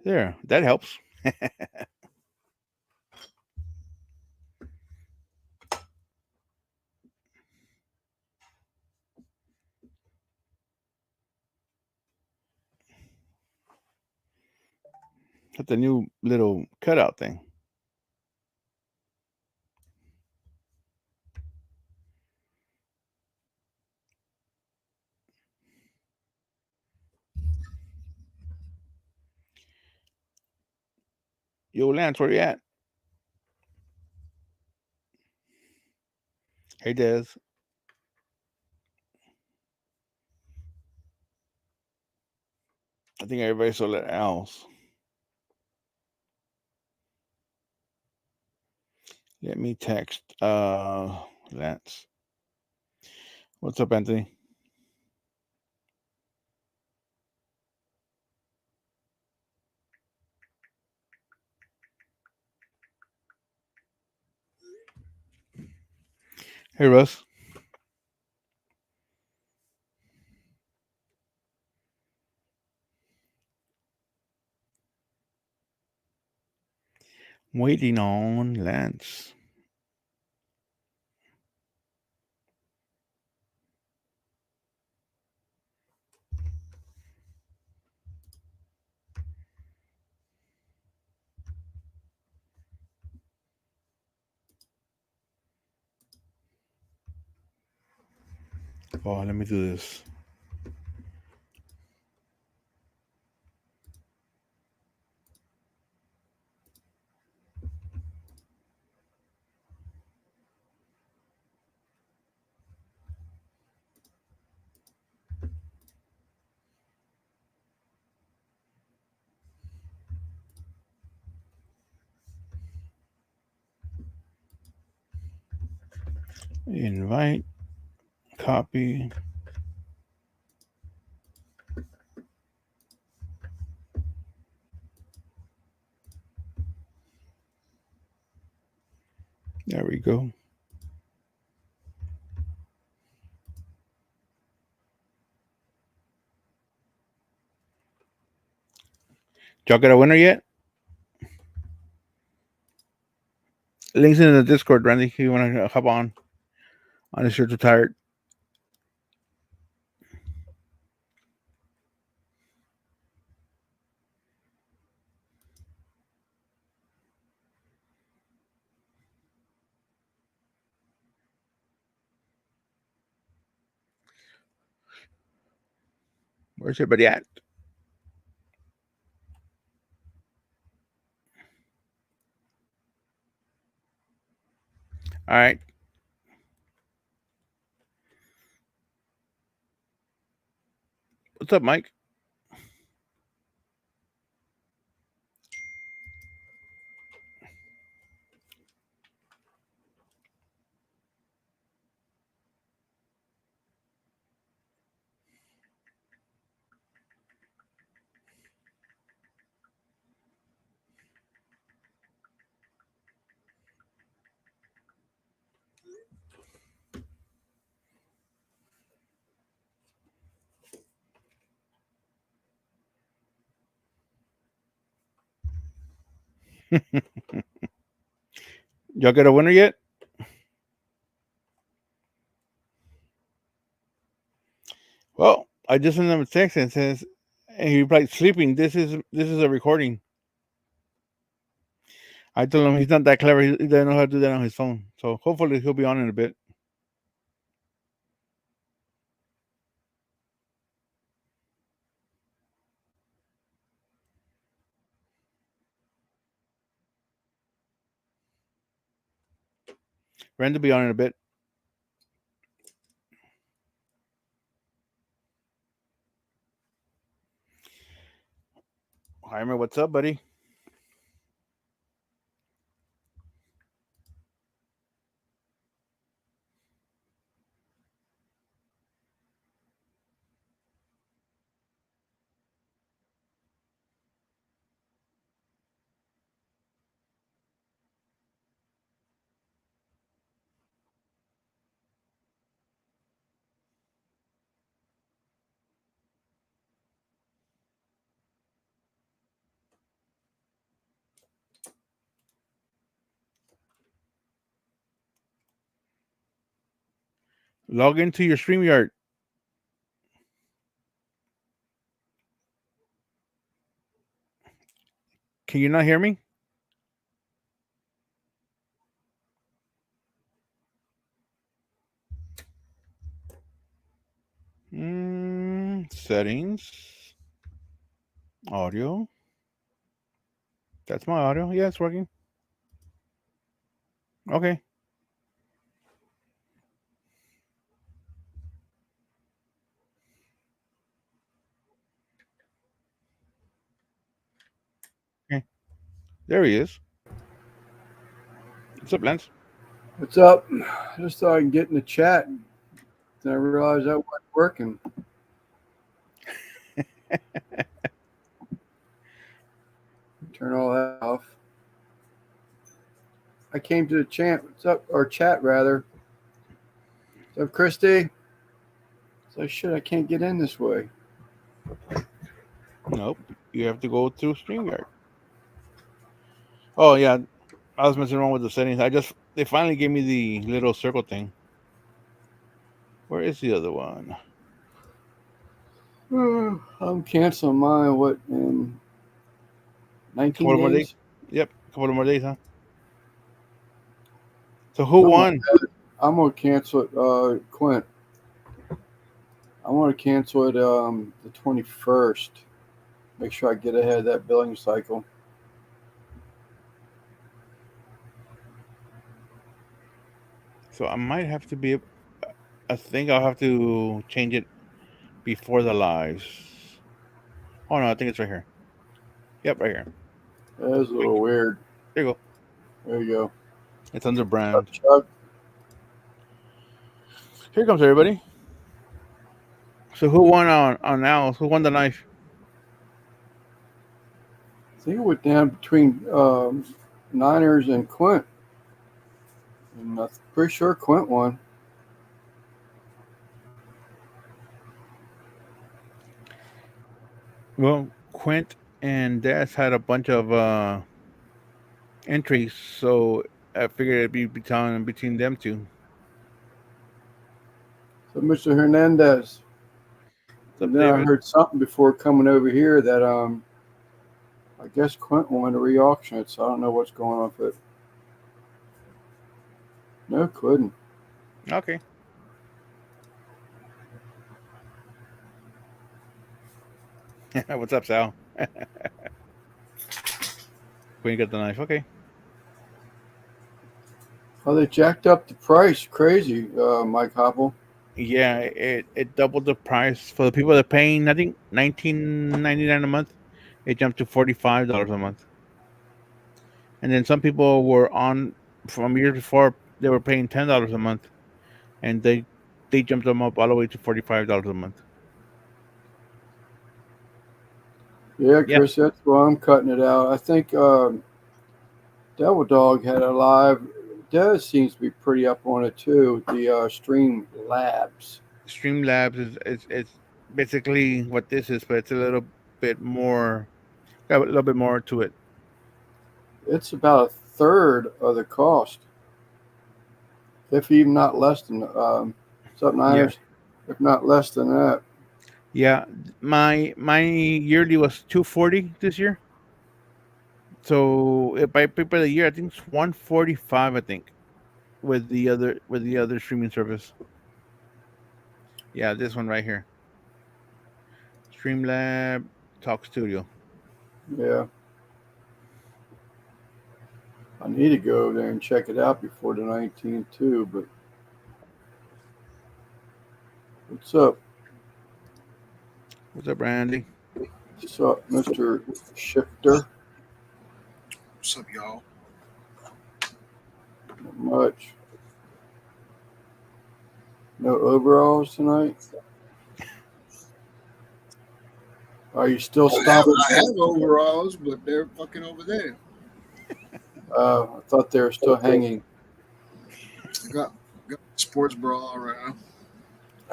There, that helps. That's a new little cutout thing. Yo, Lance, where you at? Hey, Des. I think everybody saw that else. Let me text Lance. What's up, Anthony? Hey, Russ. Waiting on Lance. Oh, let me do this. Invite, copy. There we go. Y'all got a winner yet? Links in the Discord, Randy. If you want to hop on this shirt too tired. Where's everybody at? All right. What's up, Mike? Y'all got a winner yet? Well, I just sent him a text and says, and he replied, "Sleeping. This is a recording." I told him he's not that clever. He doesn't know how to do that on his phone. So hopefully he'll be on in a bit. Randy will be on in a bit. Jaime, what's up, buddy? Log into your StreamYard. Can you not hear me? Settings, audio. That's my audio. Yeah, it's working. Okay. Okay. There he is. What's up, Lance? What's up? I just thought I'd get in the chat. Then I realized that wasn't working. Turn all that off. I came to the chant. What's up? Or chat rather. What's up, Christy? So shit, I can't get in this way. Nope. You have to go through StreamYard. Oh yeah, I was messing around with the settings. They finally gave me the little circle thing. Where is the other one? I'm canceling mine. What in Couple 19 of more days. days? Yep, couple of more days, huh? So who Something like won? that. I'm gonna cancel it. Quint. I want to cancel it the 21st. Make sure I get ahead of that billing cycle. So I might have to be. I think I'll have to change it before the lives. Oh no, I think it's right here. Yep, right here. That is a Quick. little weird. There you go. There you go. It's under Chuck, brand. Chuck. Here comes everybody. So who won on Owls? Who won the knife? I think it went down between Niners and Quint. And I'm pretty sure Quint won. Well, Quint and Des had a bunch of entries, so I figured it'd be between them two. So Mr. Hernandez. What's up, And then I David? heard something before coming over here that I guess Quint wanted to re-auction it, so I don't know what's going on with it. No, couldn't. Okay. What's up, Sal? Queen got the knife. Okay. Oh, they jacked up the price. Crazy, Mike Hopple. Yeah, it doubled the price for the people that are paying. I think $19.99 a month. It jumped to $45 a month. And then some people were on from years before. They were paying $10 a month, and they jumped them up all the way to $45 a month. Yeah, Yeah, Chris, that's why I'm cutting it out. I think Devil Dog had a live. Des seems to be pretty up on it too. The Stream Labs. Streamlabs is basically what this is, but it's a little bit more, got a little bit more to it. It's about a third of the cost, if even not less than. What's up, Yeah, Niners? If not less than that. yeah. My yearly was 240 this year. So if I pay by the year, I think it's 145. I think with the other streaming service. Yeah, this one right here, Streamlab Talk Studio. Yeah, I need to go over there and check it out before the 19th too. But what's up? What's up, Randy? What's up, Mister Shifter? What's up, y'all? Not much. No overalls tonight. Are you still stomping? I have overalls, but they're fucking over there. I thought they were still hanging. I got a sports bra around.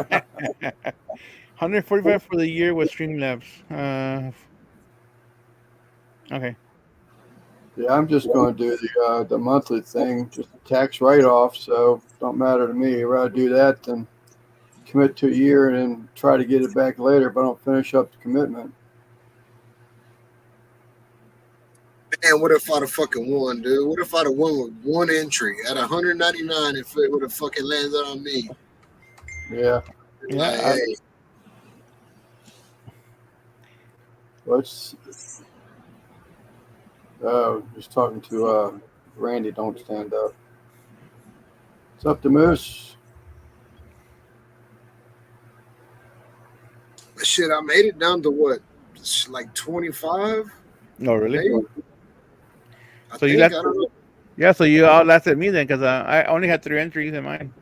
145 for the year with Streamlabs. Okay. Yeah, I'm just going to do the monthly thing, just a tax write off. So don't matter to me. I'd rather do that than commit to a year and then try to get it back later, but I don't finish up the commitment. Man, what if I'd have fucking won, dude? What if I'd have won with one entry at 199 if it would have fucking landed on me? Yeah. Yeah, Like, hey, Let's. Oh, just talking to Randy. Don't stand up. It's up to Moose. shit, I made it down to what? Like 25? no, really. Maybe? I So you think, left. I don't know. Yeah, so you outlasted me then, because I only had 3 entries in mine.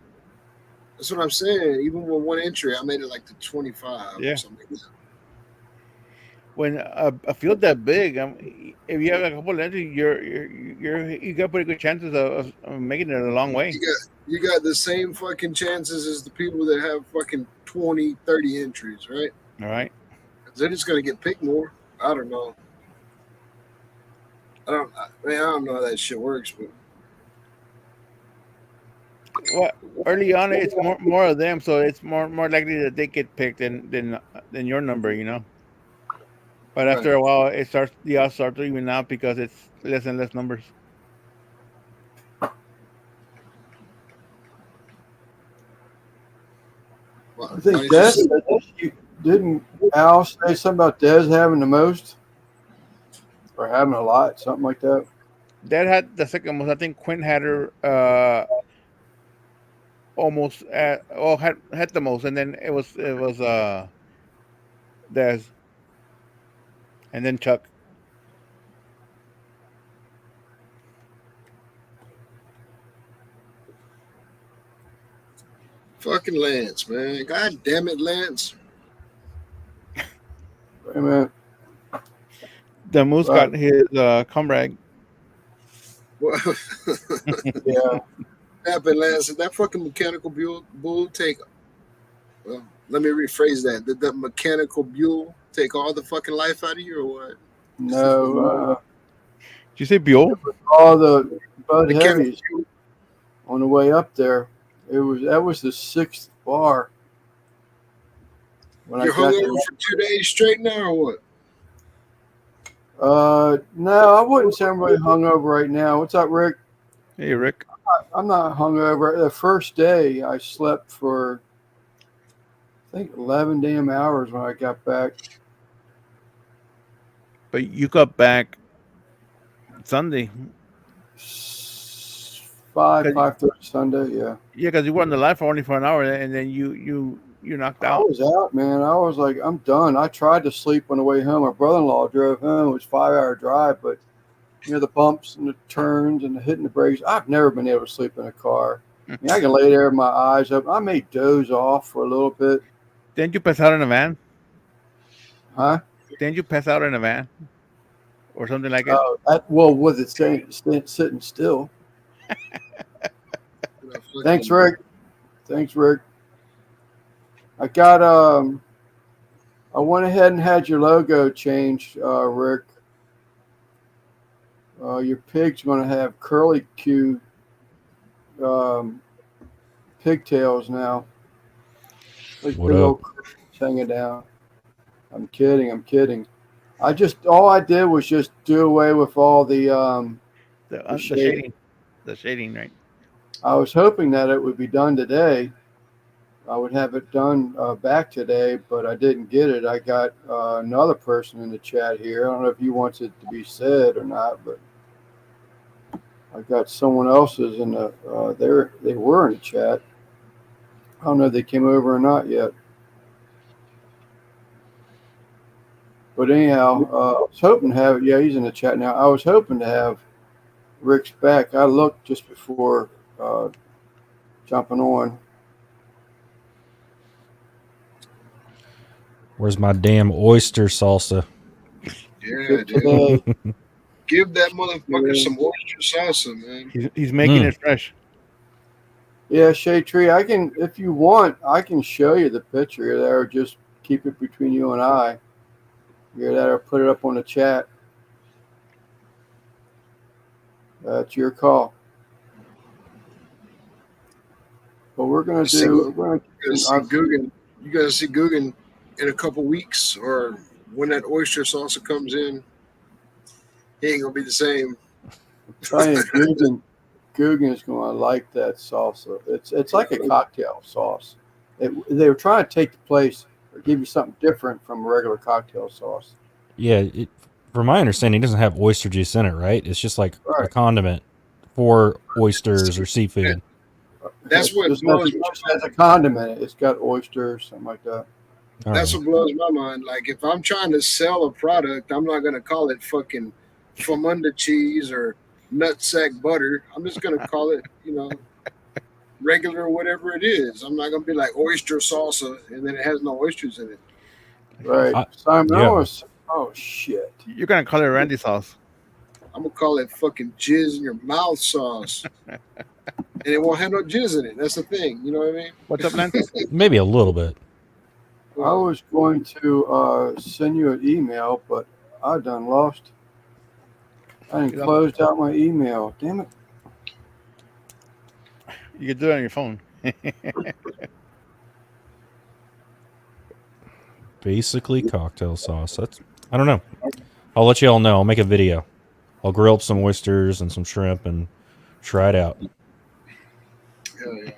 That's what I'm saying. Even with one entry, I made it like to 25 Yeah. or something like that. When a field that big, if you have a couple of entries, you got pretty good chances of making it a long way. You got the same fucking chances as the people that have fucking 20, 30 entries, right? All right. They're just gonna get picked more. I don't know. I don't know how that shit works, but Well, early on, it's more of them, so it's more likely that they get picked than your number, you know. But Right. after a while, the odds start to even out because it's less and less numbers. well, I think now it's Des didn't Al say something about Des having the most or having a lot, something like that. That had the second most. I think Quinn had her almost had the most, and then it was Des, and then Chuck. fucking Lance, man. God damn it, Lance. Wait a minute. The Moose got his comrade. What Yeah. happened, Lance? Did that fucking mechanical bull take? Well, let me rephrase that. Did that mechanical bull take all the fucking life out of you, or what? No. Did you say Buell? All the Bud Mechanical Heavies on the way up there. That was the 6th bar. When You're I got hungover for 2 days straight now, or what? no, I wouldn't say I'm really hungover right now. What's up, Rick? Hey, Rick. I'm not hungover. The first day I slept for I think 11 damn hours when I got back. But you got back Sunday. 5:30 Sunday. Yeah. Yeah, because you were on the line for only for an hour, and then you knocked I out. was out, man. I was like, I'm done. I tried to sleep on the way home. My brother-in-law drove home. It was a 5-hour drive, but the bumps and the turns and the hitting the brakes. I've never been able to sleep in a car. I mean, I can lay there with my eyes open. I may doze off for a little bit. Didn't you pass out in a van? Huh? Didn't you pass out in a van or something like it? Well, with it sitting still. Thanks, Rick. I got I went ahead and had your logo changed, Rick. Your pig's going to have curly Q pigtails now. Like What big up? old curls hanging down. I'm kidding. All I did was just do away with all the The shading. shading, right? I was hoping that it would be done today. I would have it done back today, but I didn't get it. I got another person in the chat here. I don't know if he wants it to be said or not, but I got someone else's in the. They were in the chat. I don't know if they came over or not yet. But anyhow, I was hoping to have. Yeah, he's in the chat now. I was hoping to have Rick's back. I looked just before jumping on. Where's my damn oyster salsa? Yeah, dude. Today, Give that motherfucker some oyster salsa, man. He's making it fresh. yeah, Shade Tree. I can, if you want, I can show you the picture there. Just keep it between you and I. Hear that, or put it up on the chat. That's your call. What we're gonna See, do? We're You gotta see Guggen in a couple weeks, or when that oyster salsa comes in, he ain't gonna be the same. trying Guggen is gonna like that salsa. It's like a cocktail sauce. They were trying to take the place or give you something different from a regular cocktail sauce. Yeah, from my understanding, it doesn't have oyster juice in it, right? It's just like a Right. condiment for oysters or seafood. That's what Just blows has a condiment. It's got oysters, something like that. All That's right. what blows my mind. Like, if I'm trying to sell a product, I'm not gonna call it fucking Famunda cheese or nutsack butter. I'm just gonna call it, regular whatever it is. I'm not gonna be like oyster salsa and then it has no oysters in it. Right. Simon, yeah. oh shit. You're gonna call it Randy sauce. I'm gonna call it fucking jizz in your mouth sauce. And it won't have no jizz in it. That's the thing. You know what I mean? What's up, Lance? Maybe a little bit. I was going to send you an email, but I done lost. I done closed out my email. Damn it. You can do it on your phone. Basically cocktail sauce. I don't know. I'll let you all know. I'll make a video. I'll grill up some oysters and some shrimp and try it out. Hell yeah.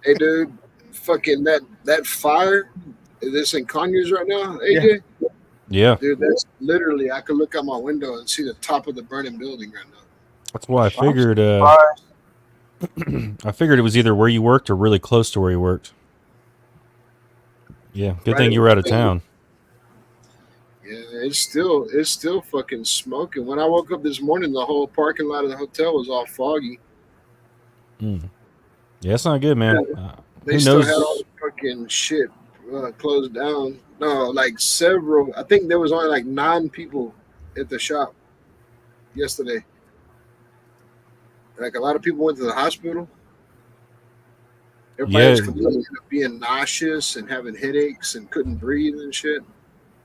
Hey, dude, fucking that fire. Is this in Conyers right now, AJ? Yeah, Dude, that's literally, I could look out my window and see the top of the burning building right now. that's why I figured. I figured it was either where you worked or really close to where you worked. Yeah, good thing you were out of town. Yeah, it's still fucking smoking. When I woke up this morning, the whole parking lot of the hotel was all foggy. Mm. Yeah, it's not good, man. They Who still knows? had all the fucking shit closed down. No, like several. I think there was only like 9 people at the shop yesterday. Like a lot of people went to the hospital. Everybody was Yeah. complaining of being nauseous and having headaches and couldn't breathe and shit.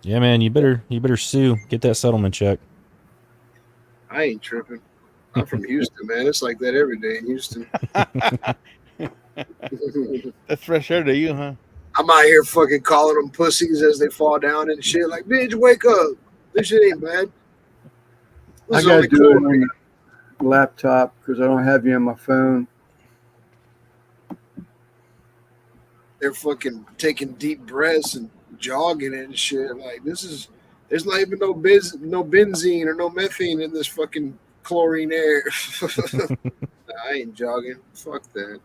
Yeah, man, you better sue. Get that settlement check. I ain't tripping. I'm from Houston, man. It's like that every day in Houston. That's fresh air to you, huh? I'm out here fucking calling them pussies as they fall down and shit. Like, bitch, wake up. This shit ain't bad. I This is got to only do it cold. on the laptop because I don't have you on my phone. They're fucking taking deep breaths and jogging and shit. Like, there's not even no benzene or no methane in this fucking chlorine air. I ain't jogging. Fuck that.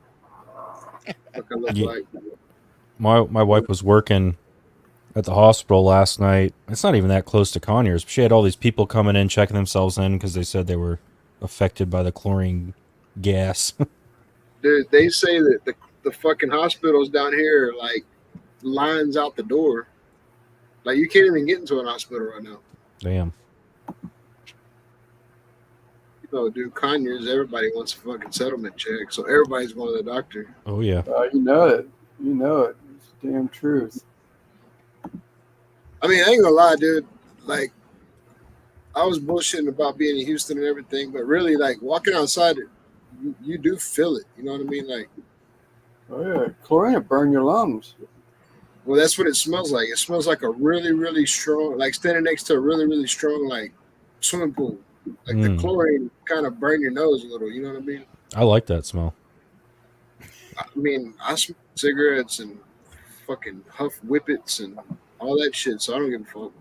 Fuck I look Yeah. like. My wife was working at the hospital last night. It's not even that close to Conyers. She had all these people coming in, checking themselves in because they said they were affected by the chlorine gas. Dude, they say that the fucking hospitals down here are like lines out the door. Like, you can't even get into an hospital right now. Damn. Dude, Conyers, everybody wants a fucking settlement check, so everybody's going to the doctor. Oh yeah. You know it. You know it. It's the damn truth. I mean, I ain't gonna lie, dude. Like, I was bullshitting about being in Houston and everything, but really, like, walking outside, you do feel it. You know what I mean? Like, Oh yeah, chlorine will burn your lungs. well, that's what it smells like. It smells like a really, really strong, like standing next to a really, really strong, like, swimming pool. Like, the chlorine kind of burn your nose a little. You know what I mean? I like that smell. I mean, I smoke cigarettes and fucking huff whippets and all that shit, so I don't give a fuck.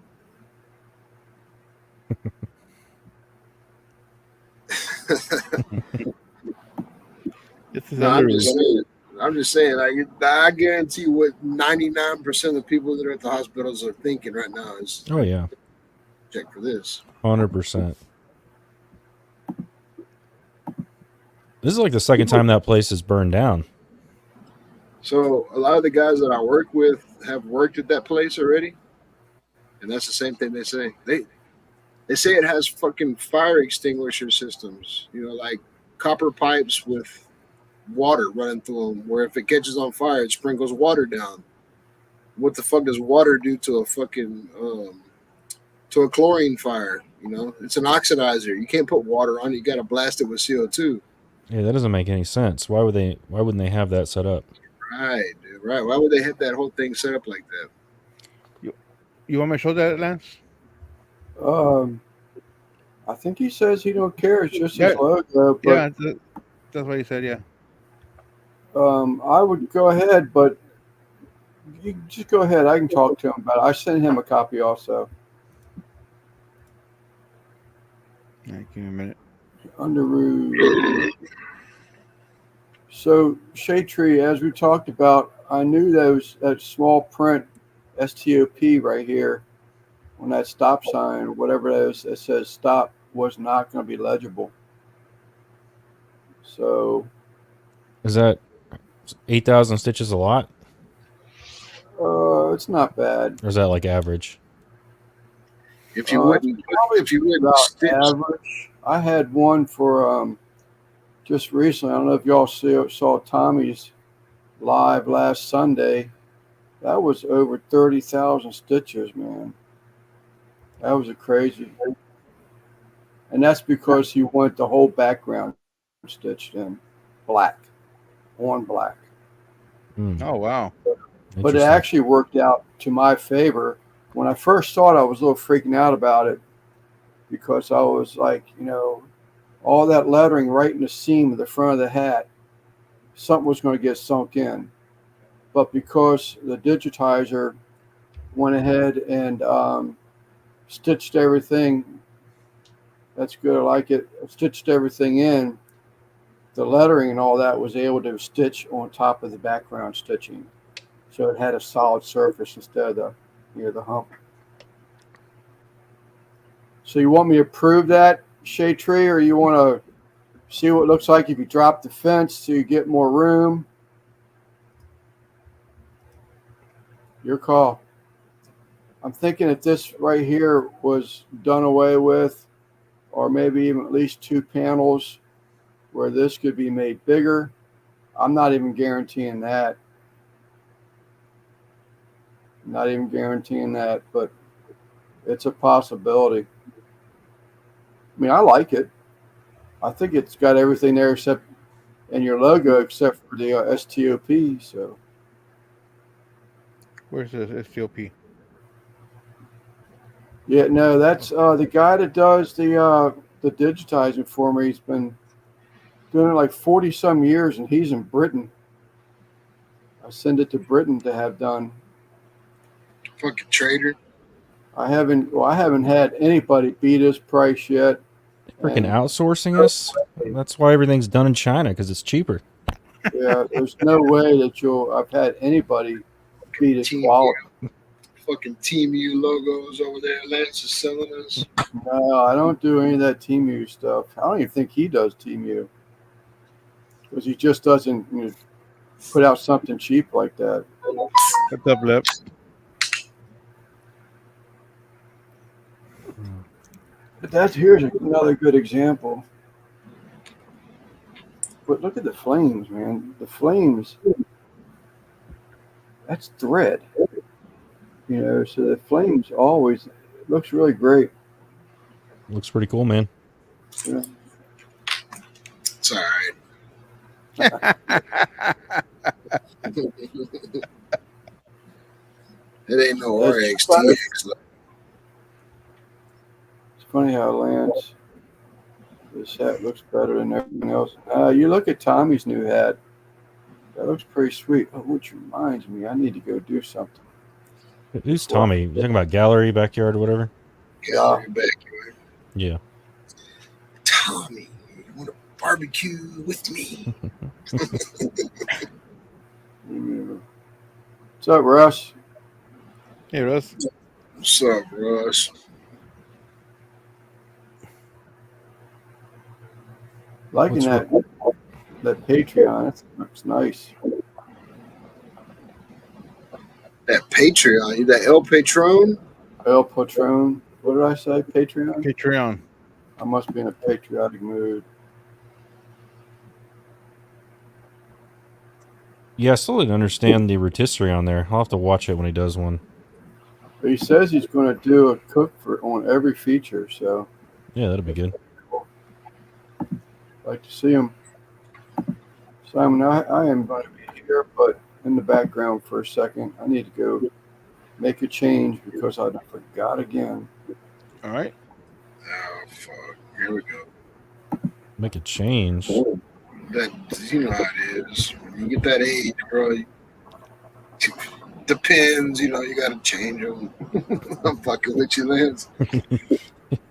This is No, underrated. I'm just saying, like, I guarantee what 99% of the people that are at the hospitals are thinking right now is Oh yeah. check for this. 100%. This is like the second time that place is burned down. So a lot of the guys that I work with have worked at that place already, and that's the same thing they say. They say it has fucking fire extinguisher systems, like copper pipes with water running through them, where if it catches on fire, it sprinkles water down. What the fuck does water do to a fucking to a chlorine fire? It's an oxidizer. You can't put water on it. You got to blast it with CO2. Yeah, that doesn't make any sense. Why wouldn't they have that set up? Right, dude, right. Why would they have that whole thing set up like that? You want me to show that, Lance? Um, I think he says he don't care. It's just his Yeah, logo. But yeah, that's what he said. Yeah. I would go ahead, but you can just go ahead. I can talk to him about it. I sent him a copy also. Yeah, give me a minute. Underoos. So Shade Tree, as we talked about, I knew that small print STOP right here on that stop sign, whatever that is, that says stop, was not going to be legible. So Is that 8,000 stitches a lot, it's not bad. or is that like average? If you It's wouldn't, probably if you wouldn't about stitch, average. I had one for just recently. I don't know if y'all saw Tommy's live last Sunday. That was over 30,000 stitches, man. That was a crazy. And that's because he wanted the whole background stitched in black, on black. Hmm, Oh wow. But it interesting. actually worked out to my favor. When I first saw it, I was a little freaking out about it because I was like, all that lettering right in the seam of the front of the hat, something was going to get sunk in. But because the digitizer went ahead and stitched everything, that's good. I like it. Stitched everything in. The lettering and all that was able to stitch on top of the background stitching, so it had a solid surface instead of the hump. So you want me to prove that, Shade Tree, or you want to see what it looks like if you drop the fence so you get more room? Your call. I'm thinking if this right here was done away with, or maybe even at least 2 panels where this could be made bigger. I'm not even guaranteeing that. Not even guaranteeing that, but it's a possibility. I mean, I like it. I think it's got everything there except in your logo except for the STOP. So Where's the STOP? yeah, no, that's the guy that does the digitizing for me. He's been doing it like 40 some years, and he's in Britain. I send it to Britain to have done. fucking trader. I haven't had anybody beat his price yet. Freaking And outsourcing us. That's why everything's done in China, because it's cheaper. yeah, there's no way that I've had anybody beat his Team quality. Fucking Team U logos over there. Lance is selling us. No, I don't do any of that Team U stuff. I don't even think he does Team U because he just doesn't put out something cheap like that. What's up, Lip? But here's another good example. But look at the flames, man. The flames, that's thread. So the flames always looks really great. Looks pretty cool, man. Yeah. It's all right. It ain't no That's RXTX. It's funny how Lance, this hat looks better than everyone else. You look at Tommy's new hat. That looks pretty sweet. Oh, which reminds me, I need to go do something. Who's Tommy? You talking about gallery, backyard, or whatever? Gallery backyard. Yeah. Tommy, you want to barbecue with me? What's up, Russ? Hey, Russ. What's up, Russ? Liking that Patreon. That looks nice. That Patreon, that El Patron? El Patron. What did I say? Patreon? Patreon. I must be in a patriotic mood. Yeah, I still didn't understand the rotisserie on there. I'll have to watch it when he does one. But he says he's going to do a cook on every feature, so Yeah, that'll be good. I'd like to see him. Simon, I am going to be here, but in the background for a second. I need to go make a change because I forgot again. All right. Oh fuck! Here we go. Make a change. That you know how it is. When you get that age, bro. Depends, you got to change them. I'm fucking with you, Lance.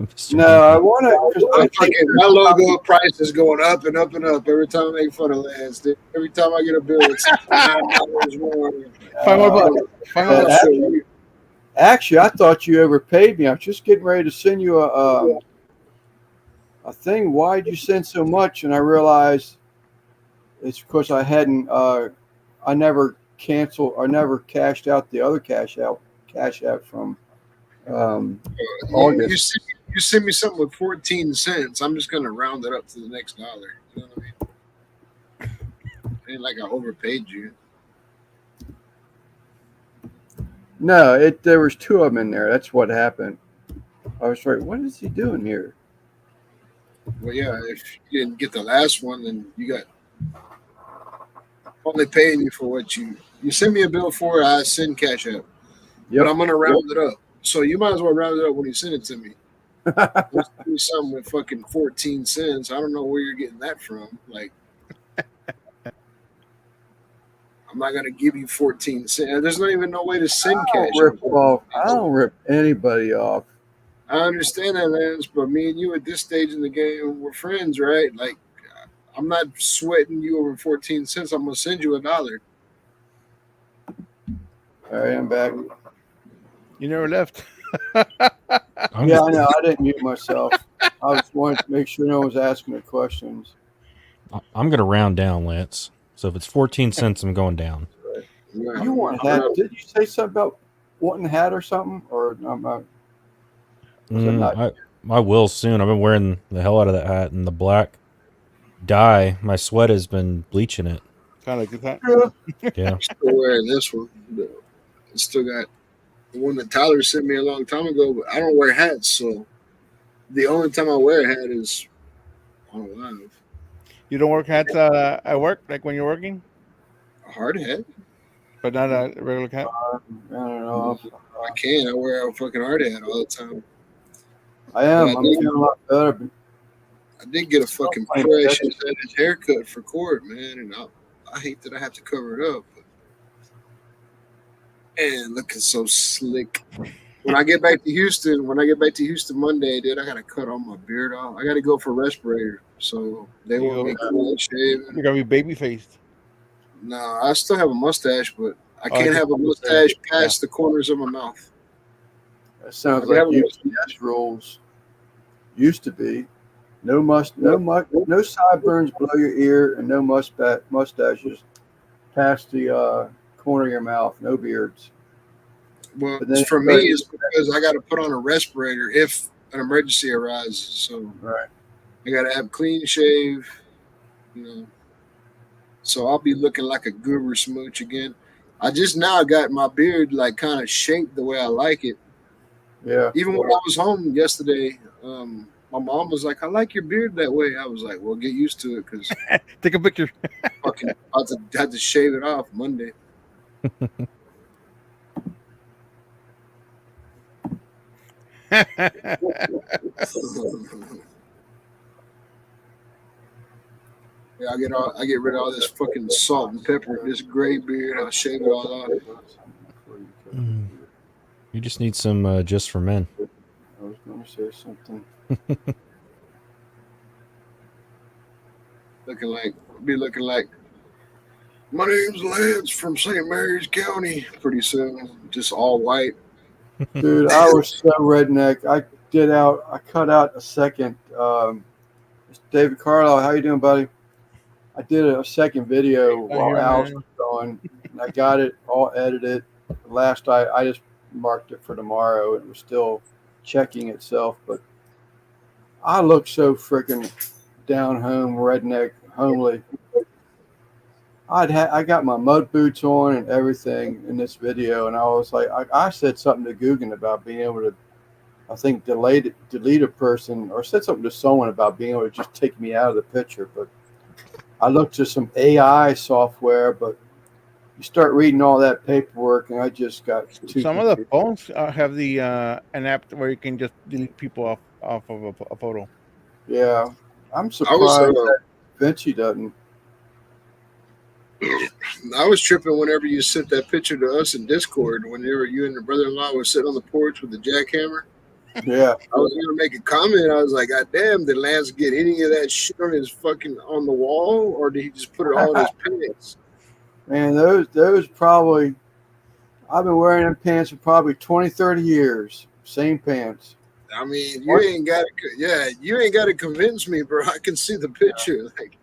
Mr. No, I want to because I think My logo price is going up and up and up every time I make fun of Lance. Dude. Every time I get a bill, it's $9 more. $5 Actually, I thought you overpaid me. I was just getting ready to send you a thing. Why'd you send so much? And I realized it's because I hadn't. I never canceled or never cashed out the other cash app from August. You send me something with 14 cents. I'm just gonna round it up to the next dollar. You know what I mean? Ain't like I overpaid you. No, there was two of them in there. That's what happened. I was like, what is he doing here? Well, yeah, if you didn't get the last one, then you got only paying you for what you send me a bill for. I send cash out, but I'm gonna round it up. So you might as well round it up when you send it to me. Let's do something with fucking 14 cents. I don't know where you're getting that from. Like, I'm not gonna give you 14 cents. There's not even no way to send cash. I don't rip anybody off. I understand that, Lance, but me and you at this stage in the game, we're friends, right? Like, I'm not sweating you over 14 cents. I'm gonna send you $1. All right, I'm back. You never left. Yeah, I know. I didn't mute myself. I was wanting to make sure no one was asking the questions. I'm going to round down, Lance. So if it's 14 cents, I'm going down. You want a hat? Did you say something about wanting a hat or something? Or I'm not. I will soon. I've been wearing the hell out of that hat, and the black dye. My sweat has been bleaching it. Kind of like that. Yeah. I'm still wearing this one. I still got the one that Tyler sent me a long time ago, but I don't wear hats, so the only time I wear a hat is on live. You don't work hats at work, like when you're working, A hard hat? but not a regular hat. I don't know. I can. I wear a fucking hard hat all the time. I am. I'm feeling a lot better. But I did get a fucking fresh haircut for court, man, and I hate that I have to cover it up. And looking so slick. When I get back to Houston Monday, dude, I gotta cut all my beard off. I gotta go for respirator, so they want me clean shaven. You're gonna be baby faced. No, I still have a mustache, but I can't have a mustache past the corners of my mouth. that sounds like UPS rules. Used to be no sideburns below your ear, and no mustaches past the corner of your mouth. No beards. Well, for me, it's because I got to put on a respirator if an emergency arises. So right. I got to have clean shave, So I'll be looking like a guru smooch again. I just now got my beard like kind of shaped the way I like it. Yeah. Even when I was home yesterday, my mom was like, "I like your beard that way." I was like, "Well, get used to it, because take a picture." Fucking, I had to shave it off Monday. Yeah, I get rid of all this fucking salt and pepper, this gray beard. I'll shave it all off. You just need some just for men. I was going to say something. looking like my name's Lance from St. Mary's County. Pretty soon, just all white. Dude, I was so redneck. I cut out a second. David Carlisle, how you doing, buddy? I did a second video while Al's was going, and I got it all edited. Last I just marked it for tomorrow. It was still checking itself, but I look so freaking down home, redneck, homely. I got my mud boots on and everything in this video, and I was like, I said something to Guggen about being able to, I think, delete a person, or said something to someone about being able to just take me out of the picture, but I looked at some AI software, but you start reading all that paperwork, and I just got too Some of the confused. phones have the an app where you can just delete people off of a photo. Yeah, I'm I was surprised that Vinci doesn't. I was tripping whenever you sent that picture to us in Discord. Whenever you and your brother-in-law were sitting on the porch with the jackhammer, Yeah, I was gonna make a comment. I was like, "God damn, did Lance get any of that shit on his fucking on the wall, or did he just put it all in his pants?" man, those probably. I've been wearing them pants for probably 20, 30 years. Same pants. I mean, you ain't got to. Yeah, you ain't got to convince me, bro. I can see the picture. Like,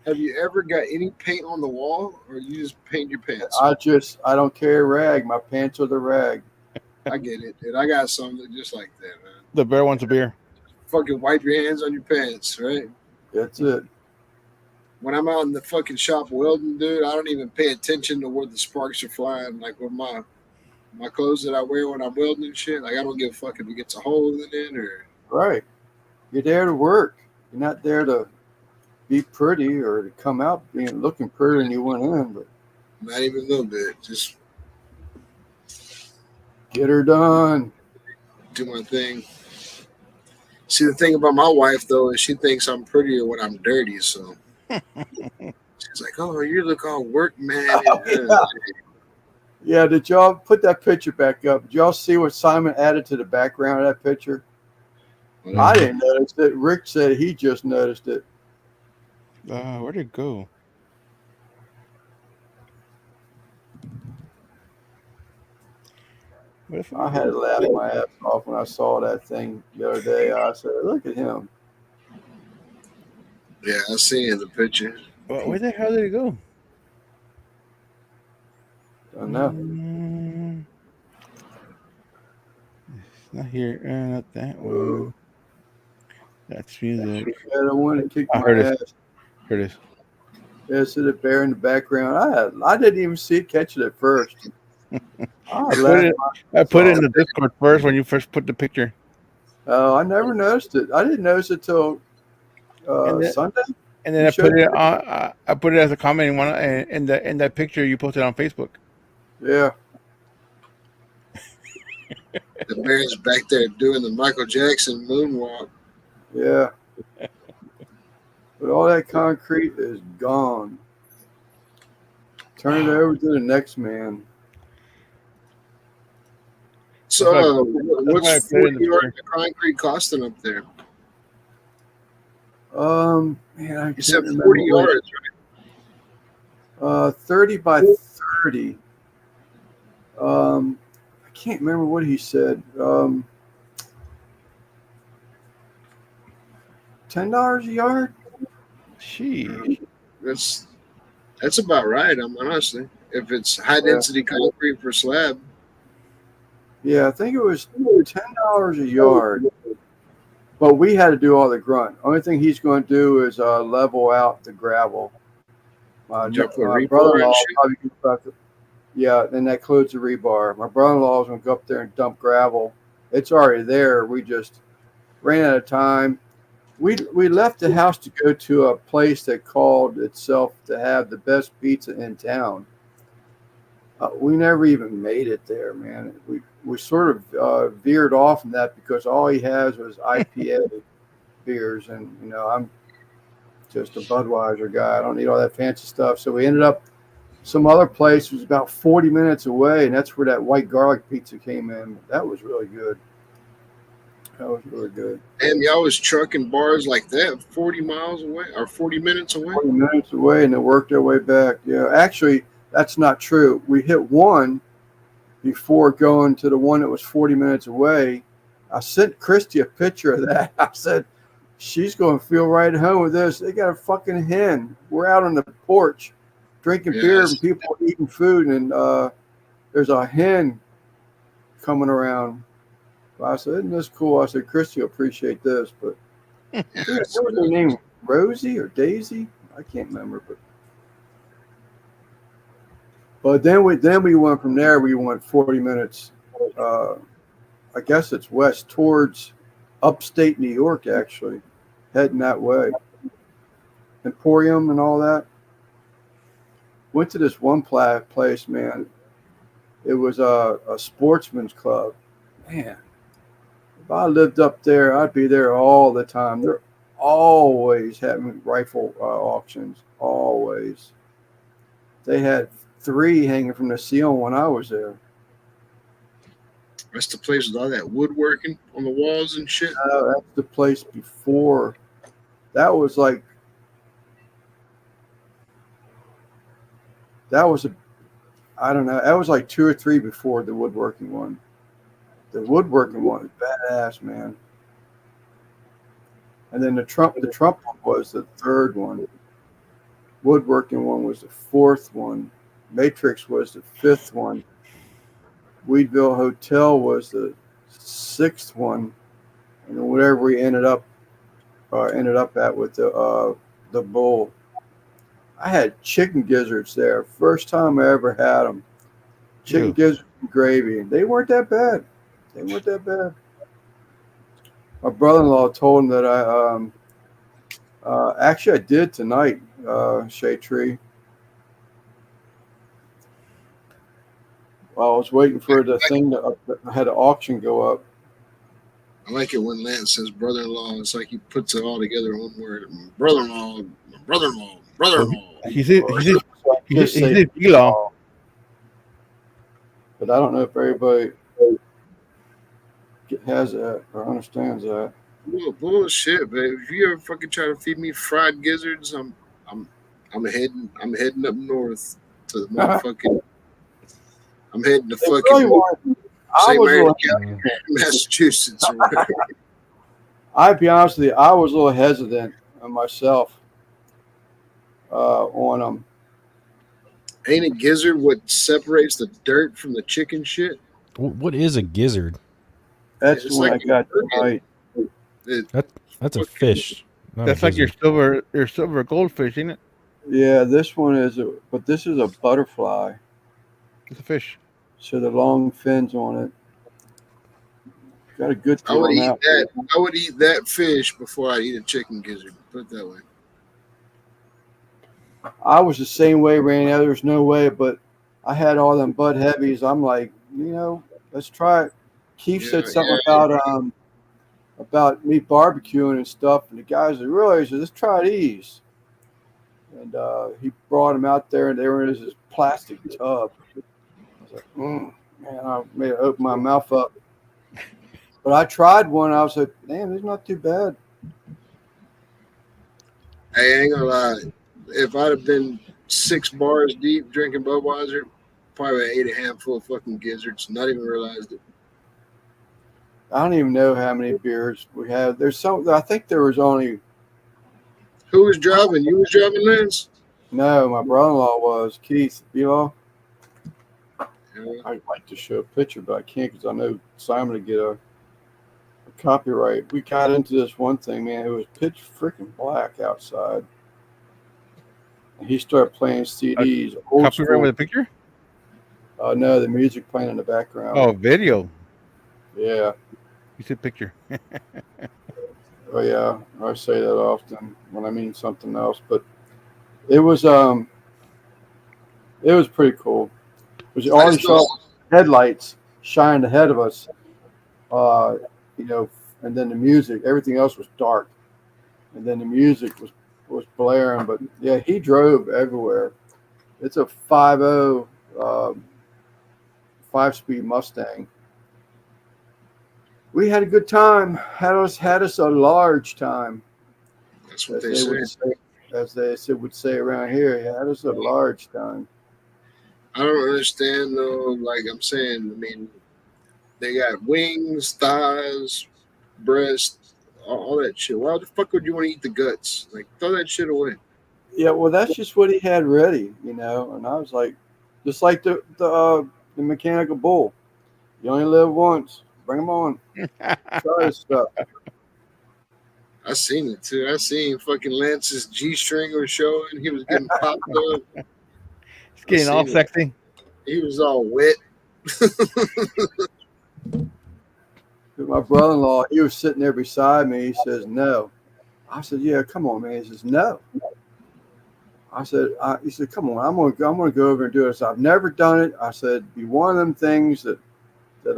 have you ever got any paint on the wall, or you just paint your pants? I don't carry a rag. My pants are the rag. I get it, and I got something just like that, man. The bear wants a beer. Fucking wipe your hands on your pants, right? That's it. When I'm out in the fucking shop welding, dude, I don't even pay attention to where the sparks are flying. Like with my clothes that I wear when I'm welding and shit, like I don't give a fuck if it gets a hole in it or Right. You're there to work. You're not there to be pretty or to come out being looking prettier than you went in, but not even a little bit. Just get her done. do my thing. See, the thing about my wife though is she thinks I'm prettier when I'm dirty. So she's like, "Oh, you look all work man." Yeah, did y'all put that picture back up? Did y'all see what Simon added to the background of that picture? I didn't notice it. Rick said he just noticed it. Where'd it go? Where the fuck I did had it to laugh my ass off when I saw that thing the other day. I said, look at him. Yeah, I seen the picture. go? Where the hell did it go? Don't know. It's not here. Not that one. That's music. Yeah, the one that kicked I my heard it. ass. Here it is. Yeah, see the bear in the background. I didn't even see it catch it at first. I put it in the Discord first when you first put the picture. Oh, I never noticed it. I didn't notice it till Sunday. And then I put it as a comment in that picture you posted on Facebook. Yeah. The bear's back there doing the Michael Jackson moonwalk. Yeah. But all that concrete is gone. Turn it over to the next man. So, what's what's 40 yards of concrete costing up there? Man, I You can't said remember 40 what- yards, right? 30 by 30. I can't remember what he said. $10 a yard? Sheesh. That's about right. I'm honestly, if it's high density concrete for slab. Yeah, I think it was $10 a yard. But we had to do all the grunt. Only thing he's going to do is level out the gravel. My rebar brother-in-law and shit? probably go back to, yeah, and that includes the rebar. My brother-in-law is going to go up there and dump gravel. It's already there. We just ran out of time. We left the house to go to a place that called itself to have the best pizza in town. We never even made it there, man. We sort of veered off from that because all he has was IPA beers, and I'm just a Budweiser guy. I don't need all that fancy stuff. So we ended up some other place was about 40 minutes away, and that's where that white garlic pizza came in. That was really good. That was really good. And y'all was trucking bars like that 40 miles away or 40 minutes away? 40 minutes away, and they worked their way back. Yeah, actually, that's not true. We hit one before going to the one that was 40 minutes away. I sent Christy a picture of that. I said, she's going to feel right at home with this. They got a fucking hen. We're out on the porch drinking beer and people eating food, and there's a hen coming around. I said, isn't this cool? I said, Christy will appreciate this. But what was her name? Rosie or Daisy? I can't remember. But then we went from there. We went 40 minutes. I guess it's west towards upstate New York, actually, heading that way. Emporium and all that. Went to this one place, man. It was a sportsman's club. Man, if I lived up there, I'd be there all the time. They're always having rifle auctions. Always. They had 3 hanging from the ceiling when I was there. That's the place with all that woodworking on the walls and shit. That's the place before. That was like. That was I don't know. That was like 2 or 3 before the woodworking one. The woodworking one is badass, man. And then the Trump one was the 3rd one. Woodworking one was the 4th one. Matrix was the 5th one. Weedville Hotel was the 6th one, and then whatever we ended up at with the bull. I had chicken gizzards there. First time I ever had them. Chicken gizzards and gravy. They weren't that bad. My brother-in-law told him that actually I did tonight, Shade Tree. While I was waiting for the thing I had an auction go up. I like it when Lance says brother-in-law. It's like he puts it all together in one word. Brother-in-law, brother-in-law, brother-in-law. He said G-Law. But I don't know if everybody has that or understands that. Well, bullshit, babe. If you ever fucking try to feed me fried gizzards, I'm heading up north to the motherfucking. I'm heading to fucking St. Mary County, Massachusetts. Or whatever. I'll be honest with you, I was a little hesitant myself on them. Ain't a gizzard what separates the dirt from the chicken shit? What is a gizzard? That's It's the one like I got tonight. That's a fish. not a That's like gizzard. your silver goldfish, ain't it? Yeah, this one but this is a butterfly. It's a fish. So the long fins on it. Got a good I deal would on eat that. that. I would eat that fish before I eat a chicken gizzard. Put it that way. I was the same way, Randy. There's no way, but I had all them Bud Heavies. I'm like, let's try it. Keith said something about me barbecuing and stuff, and the guys said, really, he said, let's try these. And he brought them out there, and they were in this plastic tub. I was like, man, I made it open my mouth up. But I tried one. I was like, damn, it's not too bad. Hey, I ain't gonna lie. If I'd have been 6 bars deep drinking Budweiser, probably ate a handful of fucking gizzards. Not even realized it. I don't even know how many beers we had. I think there was only. Who was driving? You was driving, Lance? No, my brother-in-law was Keith Belo. Yeah. I'd like to show a picture, but I can't because I know Simon would get a copyright. We got into this one thing, man. It was pitch freaking black outside. And he started playing CDs. Copyright with a picture? No, the music playing in the background. Oh, video. Yeah. You said picture. Oh, yeah. I say that often when I mean something else. But it was pretty cool. It was all these headlights shined ahead of us. And then the music, everything else was dark. And then the music was blaring. But yeah, he drove everywhere. It's a 5.0 5-speed Mustang. We had a good time. Had us a large time. That's what they say. As they would say around here, he had us a large time. I don't understand though. Like I'm saying, I mean, they got wings, thighs, breast, all that shit. Why the fuck would you want to eat the guts? Like, throw that shit away. Yeah, well, that's just what he had ready, And I was like, just like the mechanical bull. You only live once. Bring them on. Try this stuff. I seen it too. I seen fucking Lance's G-string was showing. He was getting popped up. It's getting all sexy. He was all wet. My brother-in-law, he was sitting there beside me. He says, no. I said, yeah, come on, man. He says, no. I said, he said, come on, I'm gonna go over and do this. I've never done it. I said, be one of them things that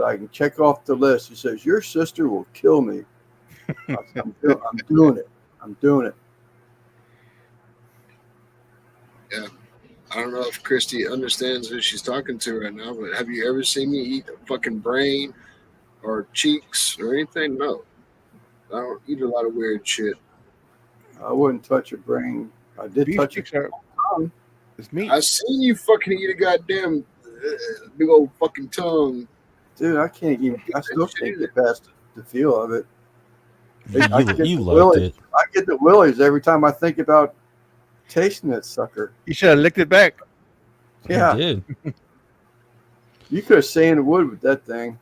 I can check off the list. He says, your sister will kill me. I said, I'm doing it. I'm doing it. Yeah. I don't know if Christy understands who she's talking to right now, but have you ever seen me eat a fucking brain or cheeks or anything? No. I don't eat a lot of weird shit. I wouldn't touch a brain. I did Beef touch sticks it. it's meat. I seen you fucking eat a goddamn big old fucking tongue. Dude, I still can't get past the feel of it. You, I get you the liked willies. it. I get the willies every time I think about tasting that sucker. You should have licked it back. Yeah, You did. you could have sanded wood with that thing.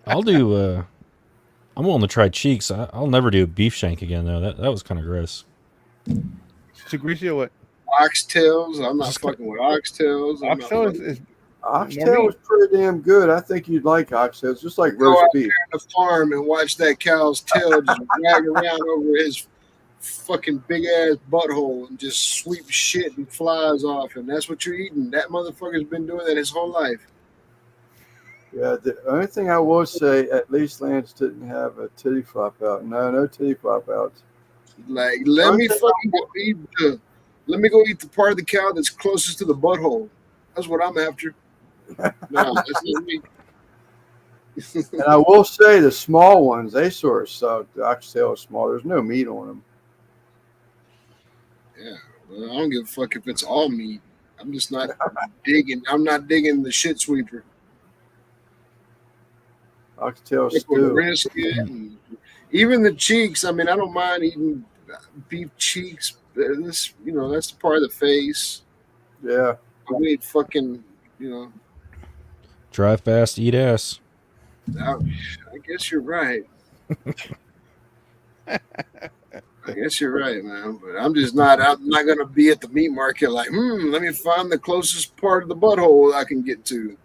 I'll do. I'm willing to try cheeks. I'll never do a beef shank again though. That was kind of gross. Too greasy or what? Oxtails. I'm not Just fucking with oxtails. I'm not Oxtail fucking- is Oxtail was pretty damn good. I think you'd like oxtails, just like Go roast out beef. the farm and watch that cow's tail just drag around over his fucking big ass butthole and just sweep shit and flies off, and that's what you're eating. That motherfucker's been doing that his whole life. Yeah, the only thing I will say, at least Lance didn't have a titty flop out. No titty flop outs. Like, let me fucking go eat go eat the part of the cow that's closest to the butthole. That's what I'm after. No, that's not me. And I will say the small ones, they sort of suck. The oxtail is small. There's no meat on them. Yeah, well, I don't give a fuck if it's all meat. I'm just not digging. I'm not digging the shit sweeper. Oxtail Like with stew. brisket and even the cheeks. I mean, I don't mind eating beef cheeks. This, that's the part of the face. Yeah. I eat fucking, Drive fast, eat ass. I guess you're right. I guess you're right, man. But I'm not gonna be at the meat market like, let me find the closest part of the butthole I can get to.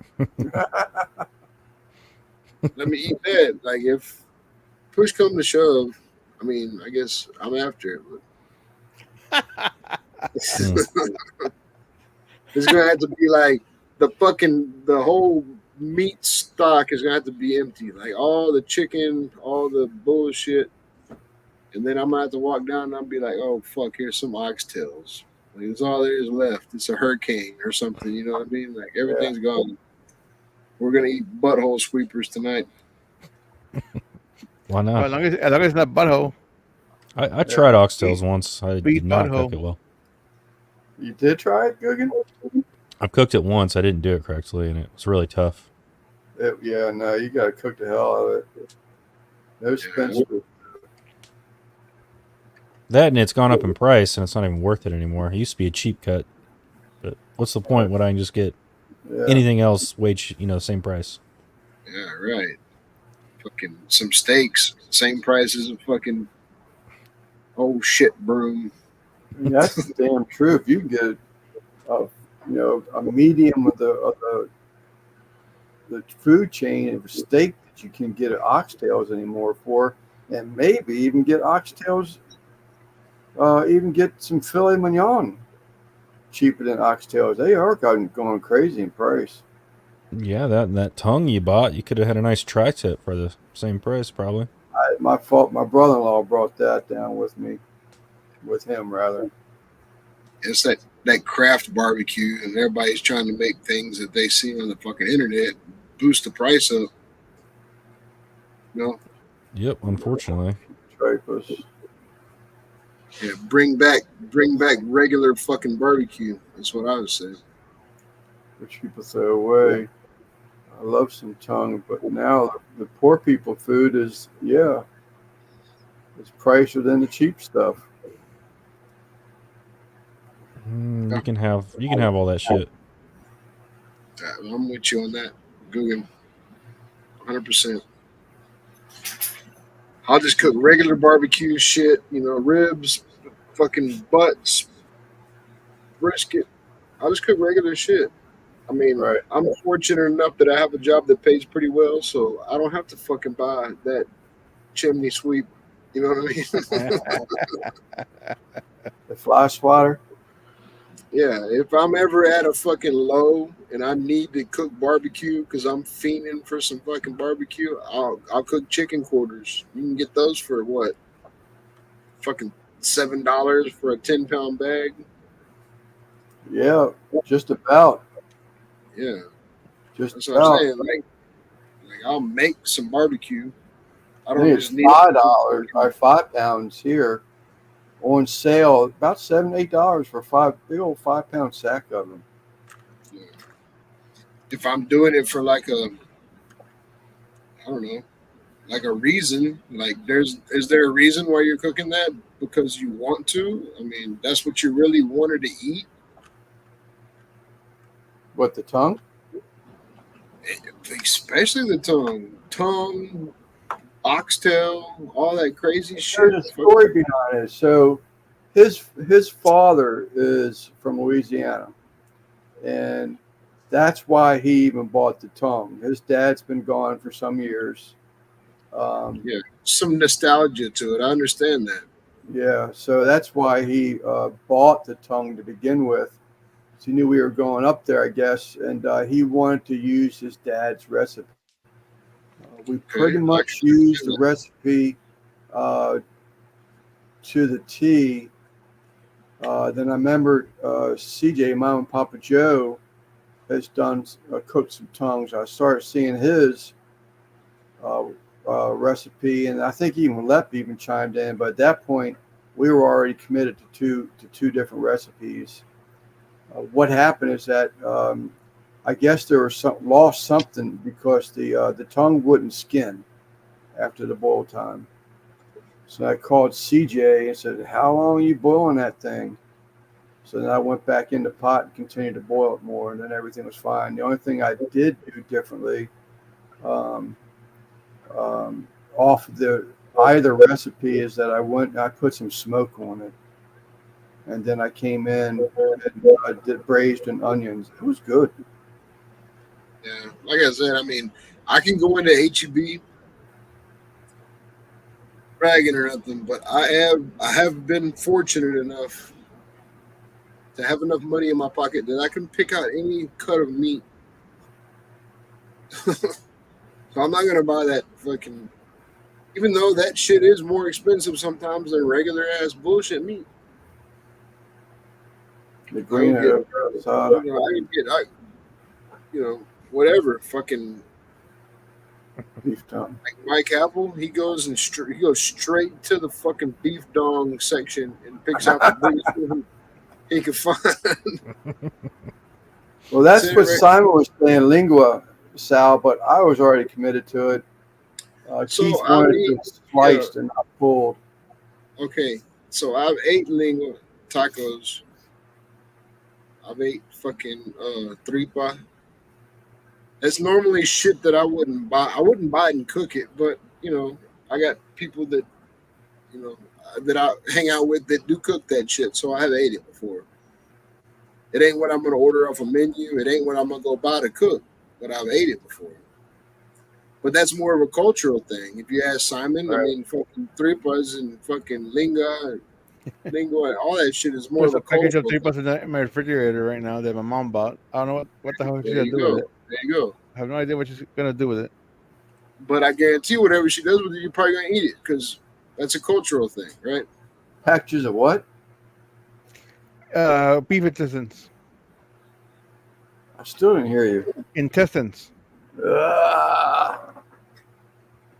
Let me eat that. Like, if push come to shove, I mean, I guess I'm after it. But it's gonna have to be like the whole meat stock is gonna have to be empty. Like all the chicken, all the bullshit. And then I'm gonna have to walk down and I'll be like, oh fuck, here's some oxtails. Like, it's all there is left. It's a hurricane or something, you know what I mean? Like, everything's gone. We're gonna eat butthole sweepers tonight. Why as not? long as it's not butthole. I tried oxtails once. I Beef did not butthole. cook it well. You did try it, Guggen? I cooked it once. I didn't do it correctly, and it was really tough. Yeah, no, you got to cook the hell out of it. No Spencer. That and it's gone up in price, and it's not even worth it anymore. It used to be a cheap cut, but what's the point when I can just get Yeah. anything else same price? Yeah, right. Fucking some steaks, same price as a fucking shit broom. I mean, that's the damn truth. You can get a medium of the food chain of steak that you can get at oxtails anymore for, and maybe even get oxtails. Even get some filet mignon cheaper than oxtails. They are going crazy in price. Yeah, that tongue you bought, you could have had a nice tri-tip for the same price, probably. My fault. My brother-in-law brought that down with him rather. It's that craft barbecue, and everybody's trying to make things that they see on the fucking internet boost the price up. Yep, unfortunately. Trifles. Yeah, bring back regular fucking barbecue. That's what I would say. Which people throw away. I love some tongue, but now the poor people food is it's pricier than the cheap stuff. You can have all that shit. I'm with you on that, Guggen. 100%. I'll just cook regular barbecue shit, ribs, fucking butts, brisket. I'll just cook regular shit. I mean, Right. I'm fortunate enough that I have a job that pays pretty well, so I don't have to fucking buy that chimney sweep. You know what I mean? The fly swatter. Yeah, if I'm ever at a fucking low and I need to cook barbecue because I'm fiending for some fucking barbecue, I'll cook chicken quarters. You can get those for what? Fucking $7 for a 10-pound bag. Yeah, just about. Yeah, Just that's what I'm about. saying. Like I'll make some barbecue. I I don't think just it's need $5 or 5 pounds here on sale. About $7, $8 for big old 5 pound sack of them. if I'm doing it for like I don't know, like a reason. Like is there a reason why you're cooking that? Because you want to? I mean, that's what you really wanted to eat. What, the tongue? Especially the tongue, oxtail, all that crazy shit. There's a story behind it. So his father is from Louisiana, and that's why he even bought the tongue. His dad's been gone for some years. Yeah, some nostalgia to it. I understand that. Yeah, so that's why he bought the tongue to begin with. So he knew we were going up there, I guess, and he wanted to use his dad's recipe. We pretty Okay, I much can used the understand recipe to the T. Then I remember CJ, Mom and Papa Joe, has done cooked some tongues. I started seeing his recipe, and I think even Lep even chimed in. But at that point, we were already committed to two different recipes. What happened is that I guess there was lost something because the tongue wouldn't skin after the boil time. So I called CJ and said, "How long are you boiling that thing?" So then I went back in the pot and continued to boil it more, and then everything was fine. The only thing I did do differently, um, off the either recipe, is that I put some smoke on it, and then I came in and did braised and onions. It was good. Yeah, like I said, I mean, I can go into HEB bragging or nothing, but I have been fortunate enough to have enough money in my pocket that I can pick out any cut of meat. So I'm not gonna buy that fucking. Even though that shit is more expensive sometimes than regular ass bullshit meat, The I will green get. asada. Whatever. Fucking Beef tongue. like Mike Apple, he goes straight to the fucking beef dong section and picks out the biggest one he can find. Well, that's Sit what right- Simon was saying, lingua, Sal, but I was already committed to it. So Keith I've wanted ate, it sliced and not pulled. okay. So I've ate lingua tacos. I've ate fucking tripa. That's normally shit that I wouldn't buy. I wouldn't buy it and cook it, but I got people that that I hang out with that do cook that shit. So I have ate it before. It ain't what I'm gonna order off a menu. It ain't what I'm gonna go buy to cook, but I've ate it before. But that's more of a cultural thing. If you ask Simon, I Right. mean, fucking tripas and fucking lingua and all that shit is more There's of a a package of cultural thing. tripas in my refrigerator right now that my mom bought. I don't know what the hell she's There gonna you do with go. it. There you go. I have no idea what she's gonna do with it. But I guarantee whatever she does with it, you're probably gonna eat it because that's a cultural thing, right? Packages of what? Beef intestines. I still didn't hear you. Intestines.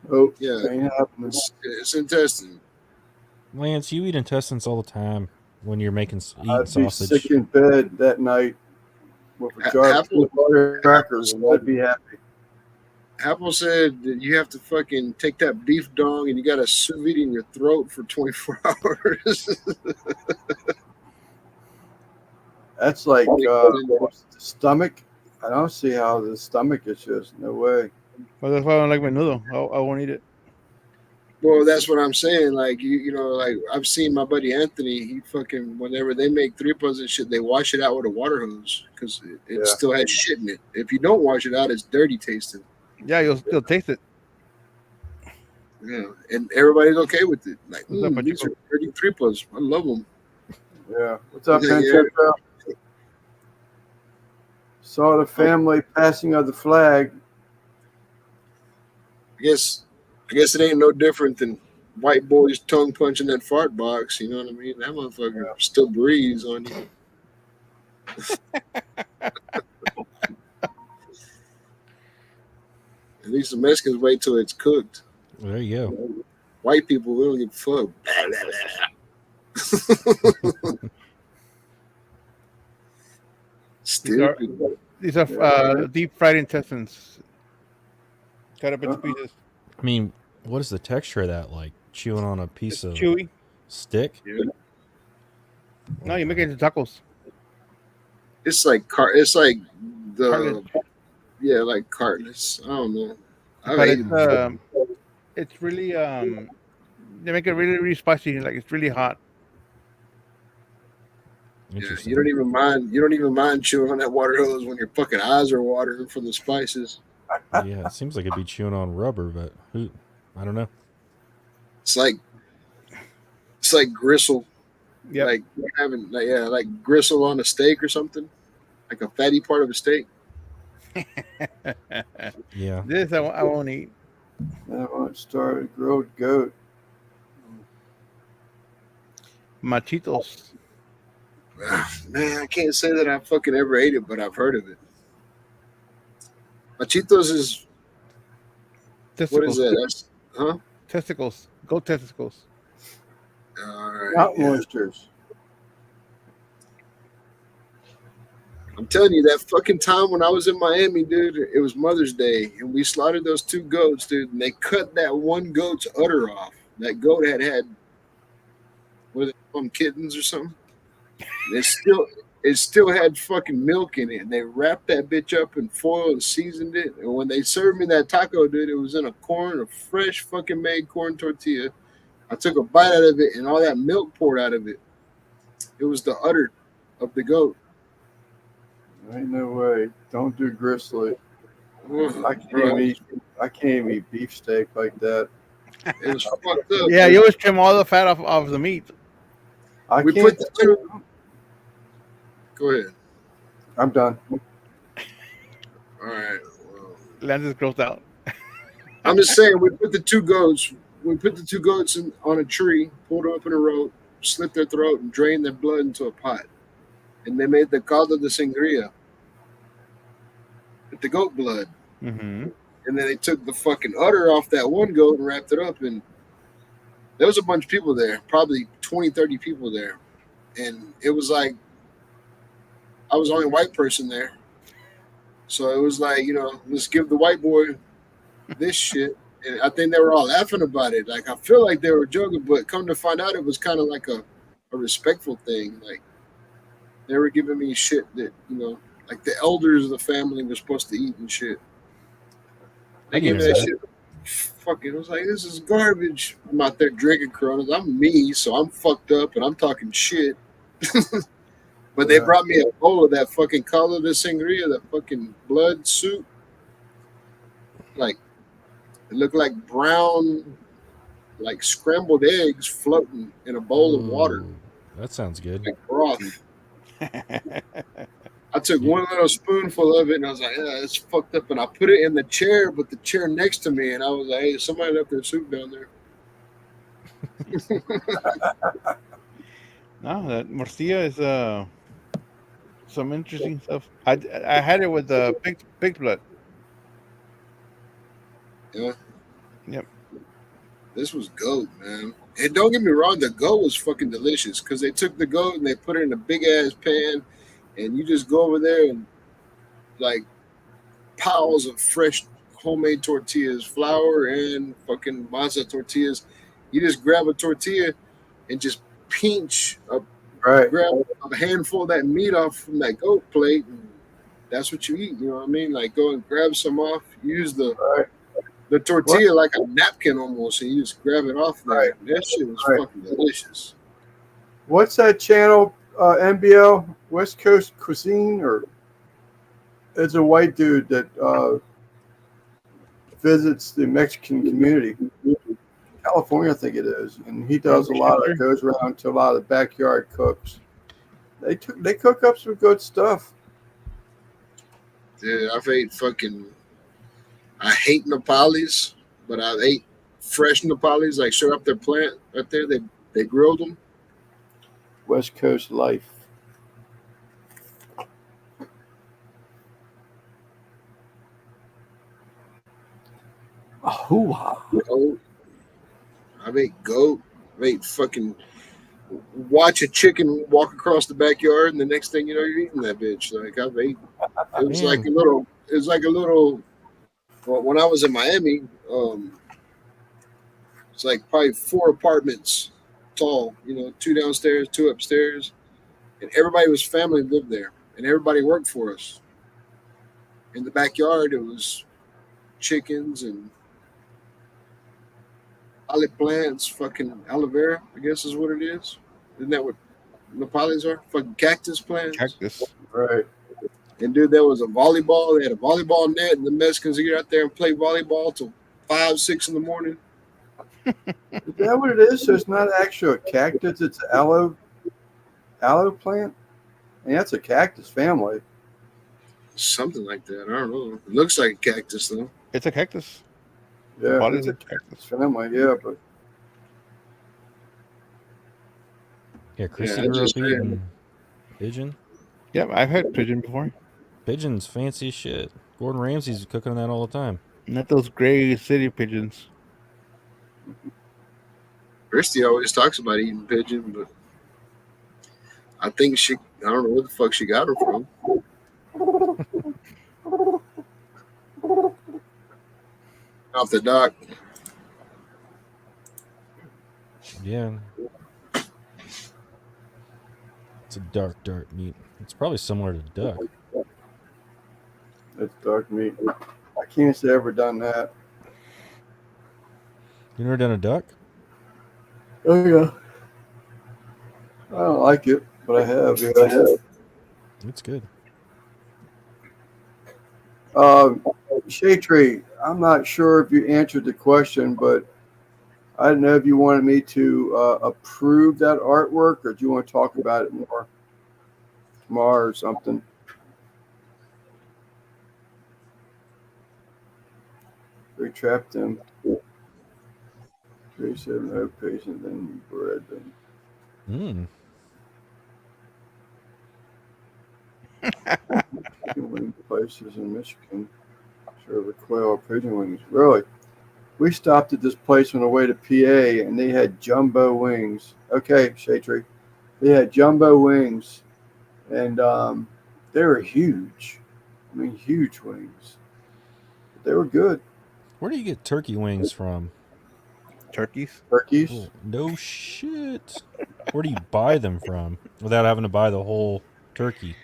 Oh, Yeah, ain't happening. it's intestine. Lance, you eat intestines all the time when you're eating I'd be sausage. sick in bed that night with a jar of Apple- peanut butter crackers, and I'd be happy. Apple said that you have to fucking take that beef dong and you got to sous vide in your throat for 24 hours. That's like the stomach. I don't see how the stomach is just no way. Well, that's why I don't like menudo. I won't eat it. Well, that's what I'm saying. Like like I've seen my buddy Anthony. He fucking whenever they make tripas and shit, they wash it out with a water hose because it Yeah. still has shit in it. If you don't wash it out, it's dirty tasting. Yeah, you'll still taste it. Yeah, and everybody's okay with it. Like What's up, these Pacheco? are dirty tripas. I love them. Yeah. What's up, Yeah, Francesco? Saw the family passing of the flag. I guess it ain't no different than white boys tongue punching that fart box. You know what I mean? That motherfucker still breathes on you. At least the Mexicans wait till it's cooked. There you go. White people, we don't give a fuck. Stupid. These are deep fried intestines. Cut up into pieces. I mean, what is the texture of that like? Chewing on a piece of Chewy. stick? Yeah. No, you make it into tacos. It's like it's like the Cartilage. like cartilage. I don't know. I've But eaten it's really they make it really, really spicy. Like it's really hot. yeah, Interesting. you don't even mind chewing on that water hose when your fucking eyes are watering from the spices. Yeah, it seems like it'd be chewing on rubber, but I don't know. It's like gristle. Yep. Like having like gristle on a steak or something. Like a fatty part of a steak. Yeah. This I won't eat. I want to start a grilled goat. Machitos. Man, I can't say that I fucking ever ate it, but I've heard of it. Machitos is what is Testicles. that? That's Testicles. Goat testicles. all right. Mountain Yeah. oysters. I'm telling you, that fucking time when I was in Miami, dude, it was Mother's Day, and we slaughtered those 2 goats, dude, and they cut that one goat's udder off. That goat had what are they call them, kittens or something? And it still had fucking milk in it, and they wrapped that bitch up in foil and seasoned it. And when they served me that taco, dude, it was in a fresh fucking made corn tortilla. I took a bite out of it, and all that milk poured out of it. It was the udder of the goat. Ain't no way. Don't do gristly. I can't Bro, even eat beefsteak like that. it was fucked up. Yeah, dude. you always trim all the fat off the meat. I We can't. put the 2. Go ahead. I'm done. All right. Well, Lance is grossed out. I'm just saying, we put the 2 goats. We put the 2 goats on a tree, pulled them up in a rope, slit their throat, and drained their blood into a pot. And they made the caldo de sangria with the goat blood. Mm-hmm. And then they took the fucking udder off that one goat and wrapped it up. And there was a bunch of people there, probably 20, 30 people there. And it was like, I was the only white person there. So it was like, let's give the white boy this shit. And I think they were all laughing about it. Like, I feel like they were joking, but come to find out, it was kind of like a respectful thing. Like, they were giving me shit that, like the elders of the family were supposed to eat and shit. They I gave can me hear that that. shit. Fucking, it was like, this is garbage. I'm out there drinking Coronas. I'm me, so I'm fucked up and I'm talking shit. But they brought me a bowl of that fucking caldo de sangria, that fucking blood soup. Like, it looked like brown, like scrambled eggs floating in a bowl of water, Ooh, that sounds good. like broth. I took one little spoonful of it and I was like, yeah, it's fucked up. And I put it in the chair, but the chair next to me, and I was like, hey, somebody left their soup down there. No, that morcilla is some interesting stuff. I had it with pig blood. Yeah. Yep. This was goat, man. And don't get me wrong, the goat was fucking delicious because they took the goat and they put it in a big ass pan, and you just go over there and like piles of fresh homemade tortillas, flour and fucking masa tortillas. You just grab a tortilla and just pinch Right. grab a handful of that meat off from that goat plate, and that's what you eat. You know what I mean? Like, go and grab some off. Use the tortilla like a napkin almost, and you just grab it off there. Right. That shit was Right. fucking delicious. What's that channel? NBL West Coast Cuisine, or it's a white dude that visits the Mexican community. California, I think it is, and he does a lot of, goes around to a lot of the backyard cooks. They cook up some good stuff. Dude, I've ate fucking. I hate Nepalis, but I've ate fresh Nepalis, like straight up their plant right there. They grilled them. West Coast life. Hoo-ha. Goat. I've ate goat. I've ate fucking. Watch a chicken walk across the backyard, and the next thing you know, you're eating that bitch. Like I've ate. It was like a little. It was like a little. Well, when I was in Miami, it's like probably 4 apartments tall. You know, 2 downstairs, 2 upstairs, and everybody was family lived there, and everybody worked for us. In the backyard, it was chickens and olive plants, fucking aloe vera, I guess is what it is. Isn't that what Nepalis are? Fucking cactus plants. Cactus. Right. And dude, there was a volleyball. They had a volleyball net, and the Mexicans would get out there and play volleyball till 5, 6 in the morning. Is that what it is? So it's not actually a cactus, it's an aloe plant? And that's a cactus family. Something like that. I don't know. It looks like a cactus though. It's a cactus. Yeah, What it's is a it? cactus family, yeah, but Yeah, Chrissy Yeah, I grew up just heard. eating pigeon. Yeah, I've had pigeon before. Pigeon's fancy as shit. Gordon Ramsay's cooking that all the time. Not those gray city pigeons. Christy always talks about eating pigeon, but I think I don't know where the fuck she got her from. Off the dock. Yeah. It's a dark meat. It's probably similar to duck. it's dark meat. I can't say I've ever done that. You never done a duck? Oh, yeah. I don't like it, but I have. Yeah, I have. It's good. Shade Tree, I'm not sure if you answered the question, but I don't know if you wanted me to approve that artwork or do you want to talk about it more tomorrow or something? We trapped them. They said no patient, then you bred them. Chicken wing places in Michigan. Serve a quail or pigeon wings. Really? We stopped at this place on the way to PA and they had jumbo wings. Okay, Shade Tree. They had jumbo wings and they were huge. I mean, huge wings. But they were good. Where do you get turkey wings from? Turkeys. Turkeys. Oh, no shit. Where do you buy them from without having to buy the whole turkey?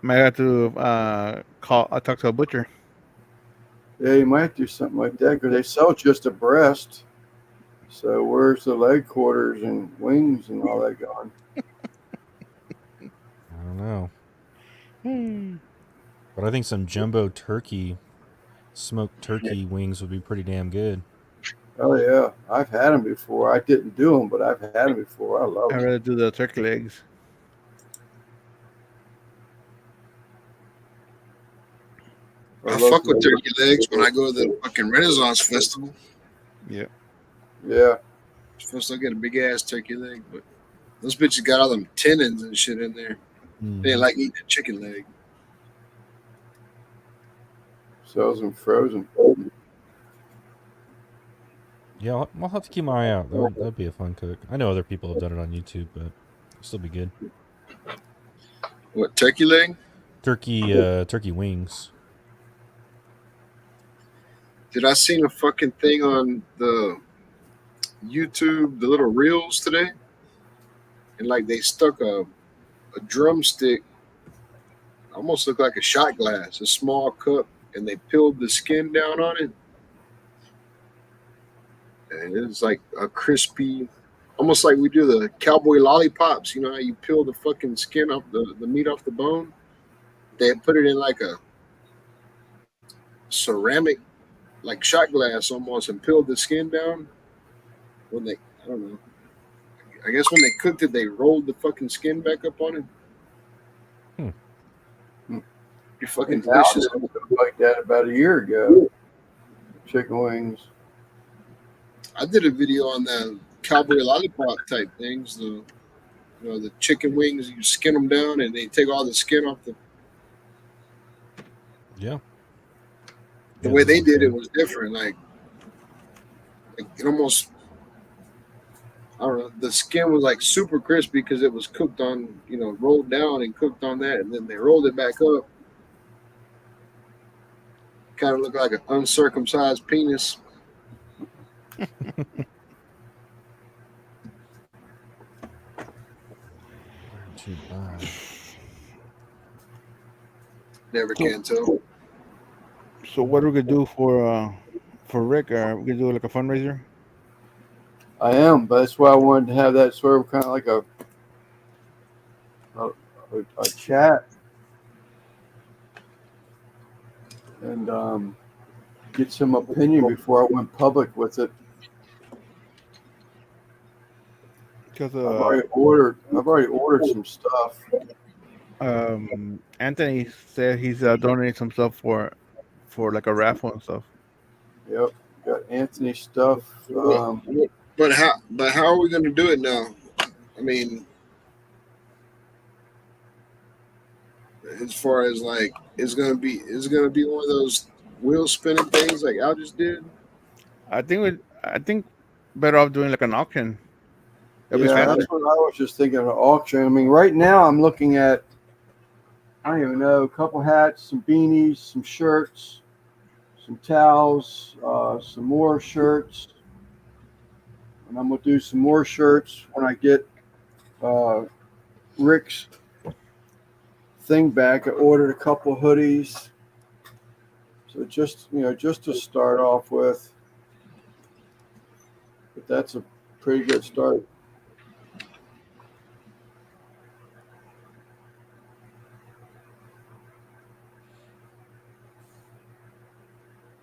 Might have to talk to a butcher. Yeah, you might do something like that because they sell just a breast. So where's the leg quarters and wings and all that gone? I don't know. But I think some jumbo smoked turkey wings would be pretty damn good. Oh yeah, I've had them before. I didn't do them, but I've had them before. I love I'd them. rather do the turkey legs. I fuck with turkey legs when I go to the fucking Renaissance Festival. Yeah. Yeah. First, I get a big ass turkey leg, but those bitches got all them tendons and shit in there. They ain't like eating a chicken leg. Sells them frozen. Yeah, I'll have to keep my eye out. That'd be a fun cook. I know other people have done it on YouTube, but it'll still be good. What, turkey leg? Turkey wings. Did I seen a fucking thing on the YouTube, the little reels today? And like they stuck a drumstick, almost looked like a shot glass, a small cup, and they peeled the skin down on it. And it's like a crispy, almost like we do the cowboy lollipops. You know how you peel the fucking skin off the meat off the bone? They put it in like a ceramic, like shot glass almost, and peeled the skin down. When they, I don't know. I guess when they cooked it, they rolled the fucking skin back up on it. You're fucking Al did delicious. something like that about a year ago. Chicken wings. I did a video on the cowboy lollipop type things. The chicken wings. You skin them down and they take all the skin off the. Yeah. The Yeah, way those they ones did are- it was different. Like it almost. I don't know. The skin was like super crispy because it was cooked on, rolled down and cooked on that, and then they rolled it back up. Kind of looked like an uncircumcised penis. Too bad. Never can tell. So what are we gonna do for Rick? We gonna do like a fundraiser? I am, but that's why I wanted to have that sort of kind of like a chat and get some opinion before I went public with it. Because I've already ordered some stuff. Anthony said he's donating some stuff for like a raffle and stuff. Yep, got Anthony stuff. But how are we going to do it now? I mean, as far as like, is it going to be one of those wheel spinning things like Al just did? I think better off doing like an auction. It'll be Yeah, faster. that's what I was just thinking of an auction. I mean, right now I'm looking at, I don't even know, a couple hats, some beanies, some shirts, some towels, some more shirts. And I'm going to do some more shirts when I get Rick's thing back. I ordered a couple hoodies. So just to start off with. But that's a pretty good start.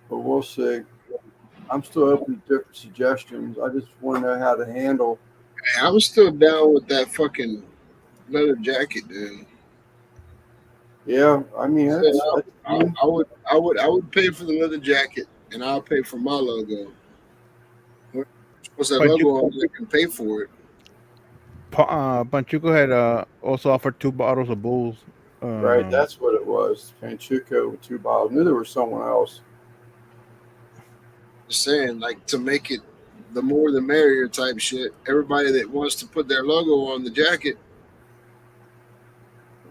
But we'll see. I'm still open to different suggestions. I just want to know how to handle. Hey, I'm still down with that fucking leather jacket, dude. Yeah, I mean, I would pay for the leather jacket, and I'll pay for my logo. What's that But logo you- on? I can pay for it. Panchuco had also offered 2 bottles of booze. right. That's what it was. Panchuco with 2 bottles. I knew there was someone else. Just saying, like, to make it the more the merrier type shit. Everybody that wants to put their logo on the jacket,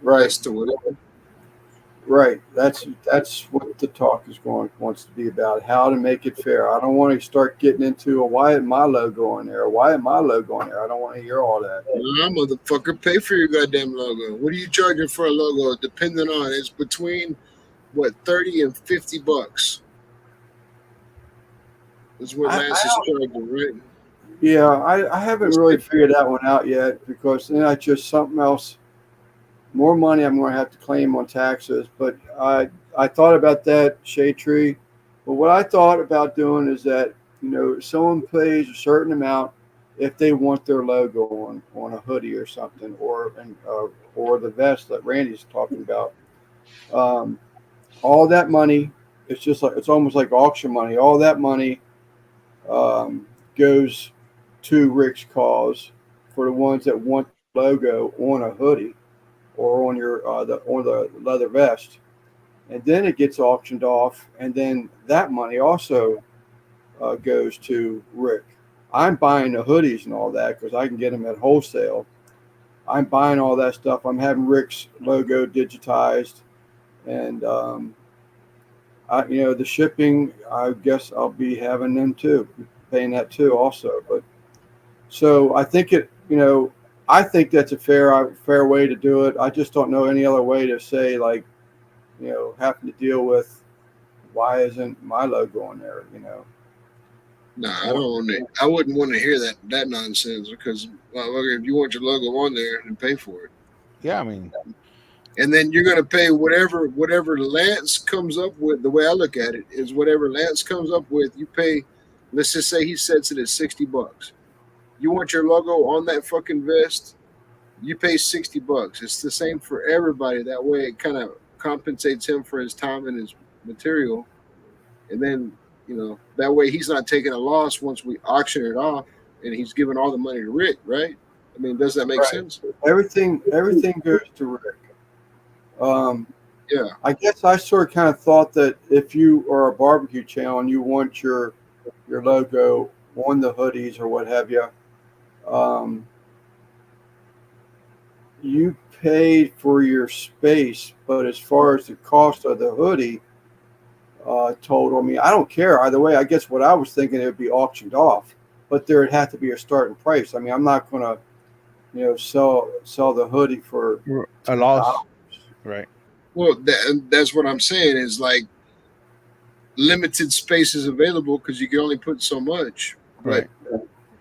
Right. that's to whatever. Right. That's what the talk wants to be about. How to make it fair. I don't want to start getting into why is my logo on there? Why is my logo on there? I don't want to hear all that. Nah, motherfucker, pay for your goddamn logo. What are you charging for a logo? Depending on it's between what 30 and $50. That's what Lance is charging, right? Yeah, I haven't really figured that one out yet because then that's just something else. More money I'm going to have to claim on taxes. But I thought about that, Shade Tree. But what I thought about doing is that, someone pays a certain amount if they want their logo on a hoodie or something, or the vest that Randy's talking about. All that money, it's almost like auction money. All that money goes to Rick's cause for the ones that want the logo on a hoodie or on your the leather vest, and then it gets auctioned off, and then that money also goes to Rick. I'm buying the hoodies and all that because I can get them at wholesale. I'm buying all that stuff. I'm having Rick's logo digitized, and the shipping. I guess I'll be having them too, paying that too also. But so I think I think that's a fair way to do it. I just don't know any other way to say, like, having to deal with why isn't my logo on there, Nah, I wouldn't want to hear that nonsense because if you want your logo on there, then pay for it. Yeah, I mean, and then you're gonna pay whatever Lance comes up with. The way I look at it is whatever Lance comes up with, you pay. Let's just say he sets it at $60. You want your logo on that fucking vest, you pay $60. It's the same for everybody. That way, it kind of compensates him for his time and his material, and then that way he's not taking a loss once we auction it off, and he's giving all the money to Rick, right? I mean, does that make Right. sense? Everything goes to Rick. Yeah. I guess I sort of kind of thought that if you are a barbecue channel and you want your logo on the hoodies or what have you, you paid for your space, but as far as the cost of the hoodie total, I mean, I don't care either way. I guess what I was thinking, it would be auctioned off, but there'd have to be a starting price. I mean, I'm not going to sell the hoodie for a loss, right? Well, that's what I'm saying is like limited spaces available because you can only put so much. Right.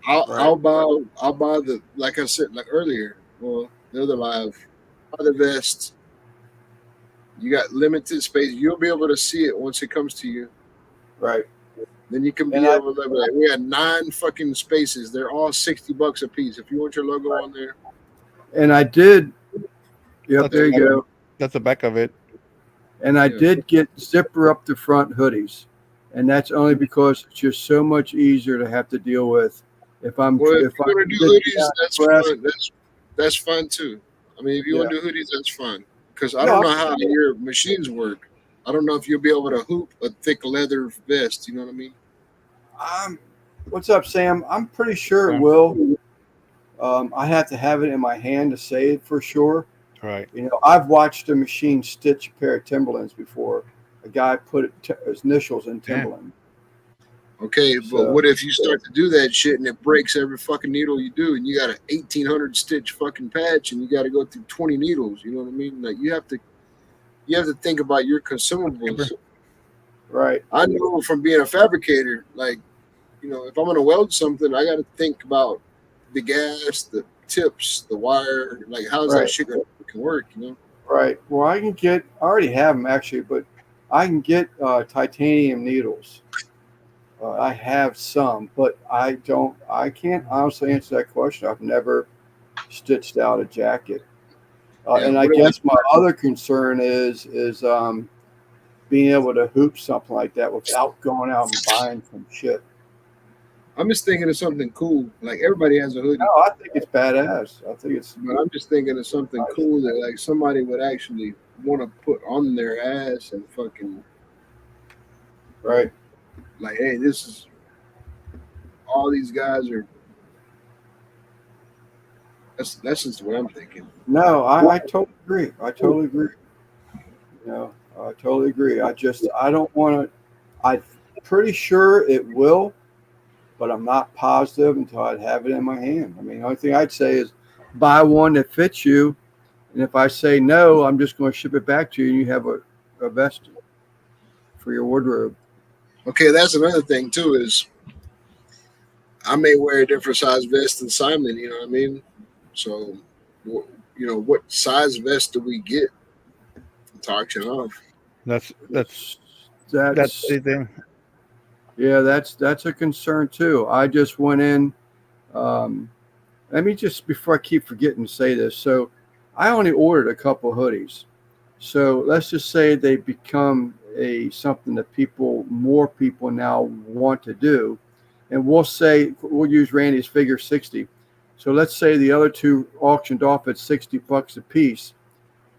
I'll buy the, like I said like earlier. Well, the other live, buy the vest. You got limited space. You'll be able to see it once it comes to you. Right. Then you can be And able to like, we had 9 fucking spaces. They're all $60 a piece. If you want your logo on there. And I did. Yep, That's there you go. That's the back of it. And I did get zipper up the front hoodies, and that's only because it's just so much easier to have to deal with. If I'm Well, if if you I want to do hoodies, that's fun. That's fun too. I mean, if you want to do hoodies, that's fun. Because I don't know how your machines work. I don't know if you'll be able to hoop a thick leather vest. You know what I mean? What's up, Sam? I'm pretty sure it will. I have to have it in my hand to say it for sure. Right. I've watched a machine stitch a pair of Timberlands before. A guy put his initials in Timberland. Okay, but what if you start to do that shit and it breaks every fucking needle you do, and you got an 1,800 stitch fucking patch, and you got to go through 20 needles? You know what I mean? Like you have to think about your consumables. Right. I know from being a fabricator, like if I'm gonna weld something, I got to think about the gas, the tips, the wire, like how's that shit gonna work? Right. Well, I already have them actually, but I can get titanium needles. I have some, but I can't honestly answer that question. I've never stitched out a jacket. And I guess my other concern is being able to hoop something like that without going out and buying some shit. I'm just thinking of something cool. Like everybody has a hoodie. No, I think it's badass. But I'm just thinking of something cool that like somebody would actually want to put on their ass and fucking. Right. Like, hey, this is all these guys are. That's just what I'm thinking. No, I totally agree. I totally agree. I don't want to. I'm pretty sure it will, but I'm not positive until I have it in my hand. I mean, the only thing I'd say is buy one that fits you, and if I say no, I'm just going to ship it back to you, and you have a vest for your wardrobe. Okay, that's another thing too. Is I may wear a different size vest than Simon. You know what I mean? So, what size vest do we get to auction off? That's the thing. Yeah, that's a concern too. I just went in. Let me just, before I keep forgetting to say this. So I only ordered a couple hoodies. So let's just say they become something that more people now want to do. And we'll use Randy's figure 60. So let's say the other two auctioned off at $60 a piece.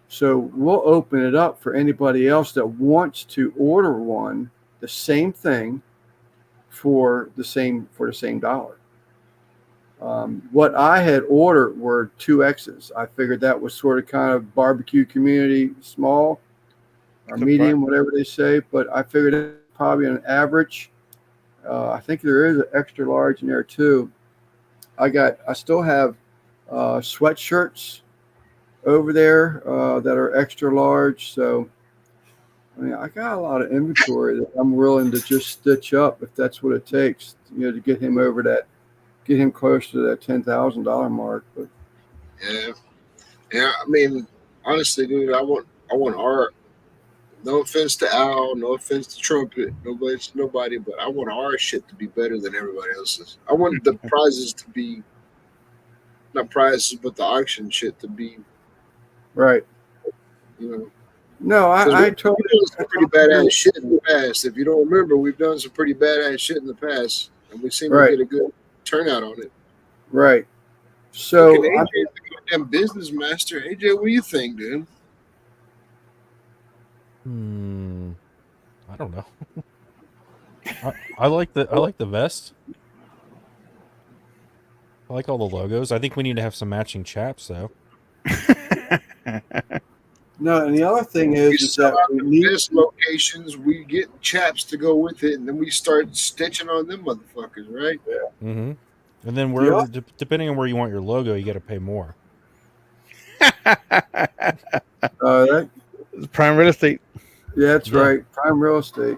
So we'll open it up for anybody else that wants to order one, the same thing, for the same dollar. What I had ordered were 2Xs. I figured that was sort of kind of barbecue community small or medium, whatever they say. But I figured it probably an average. I think there is an extra large in there too. I still have sweatshirts over there that are extra large. So I mean, I got a lot of inventory that I'm willing to just stitch up if that's what it takes, to get him get him close to that $10,000 mark. But yeah. I mean, honestly, dude, I want our. No offense to Al, no offense to Trumpet, nobody, but I want our shit to be better than everybody else's. I want the prizes to be, not prizes, but the auction shit to be right. No, I We've totally. done some pretty badass shit in the past. If you don't remember, we've done some pretty badass shit in the past, and we seem to Right. get a good turnout on it. Right. Fucking So AJ is a goddamn business master. AJ, what do you think, dude? I don't know. I like the vest. I like all the logos. I think we need to have some matching chaps, though. no, and the other thing We is sell that out we the need. best locations. We get chaps to go with it, and then we start stitching on them motherfuckers, right? Mm-hmm. And then Yeah. wherever, depending on where you want your logo, you got to pay more. That, Prime real estate. yeah, that's Yeah. right. Prime real estate.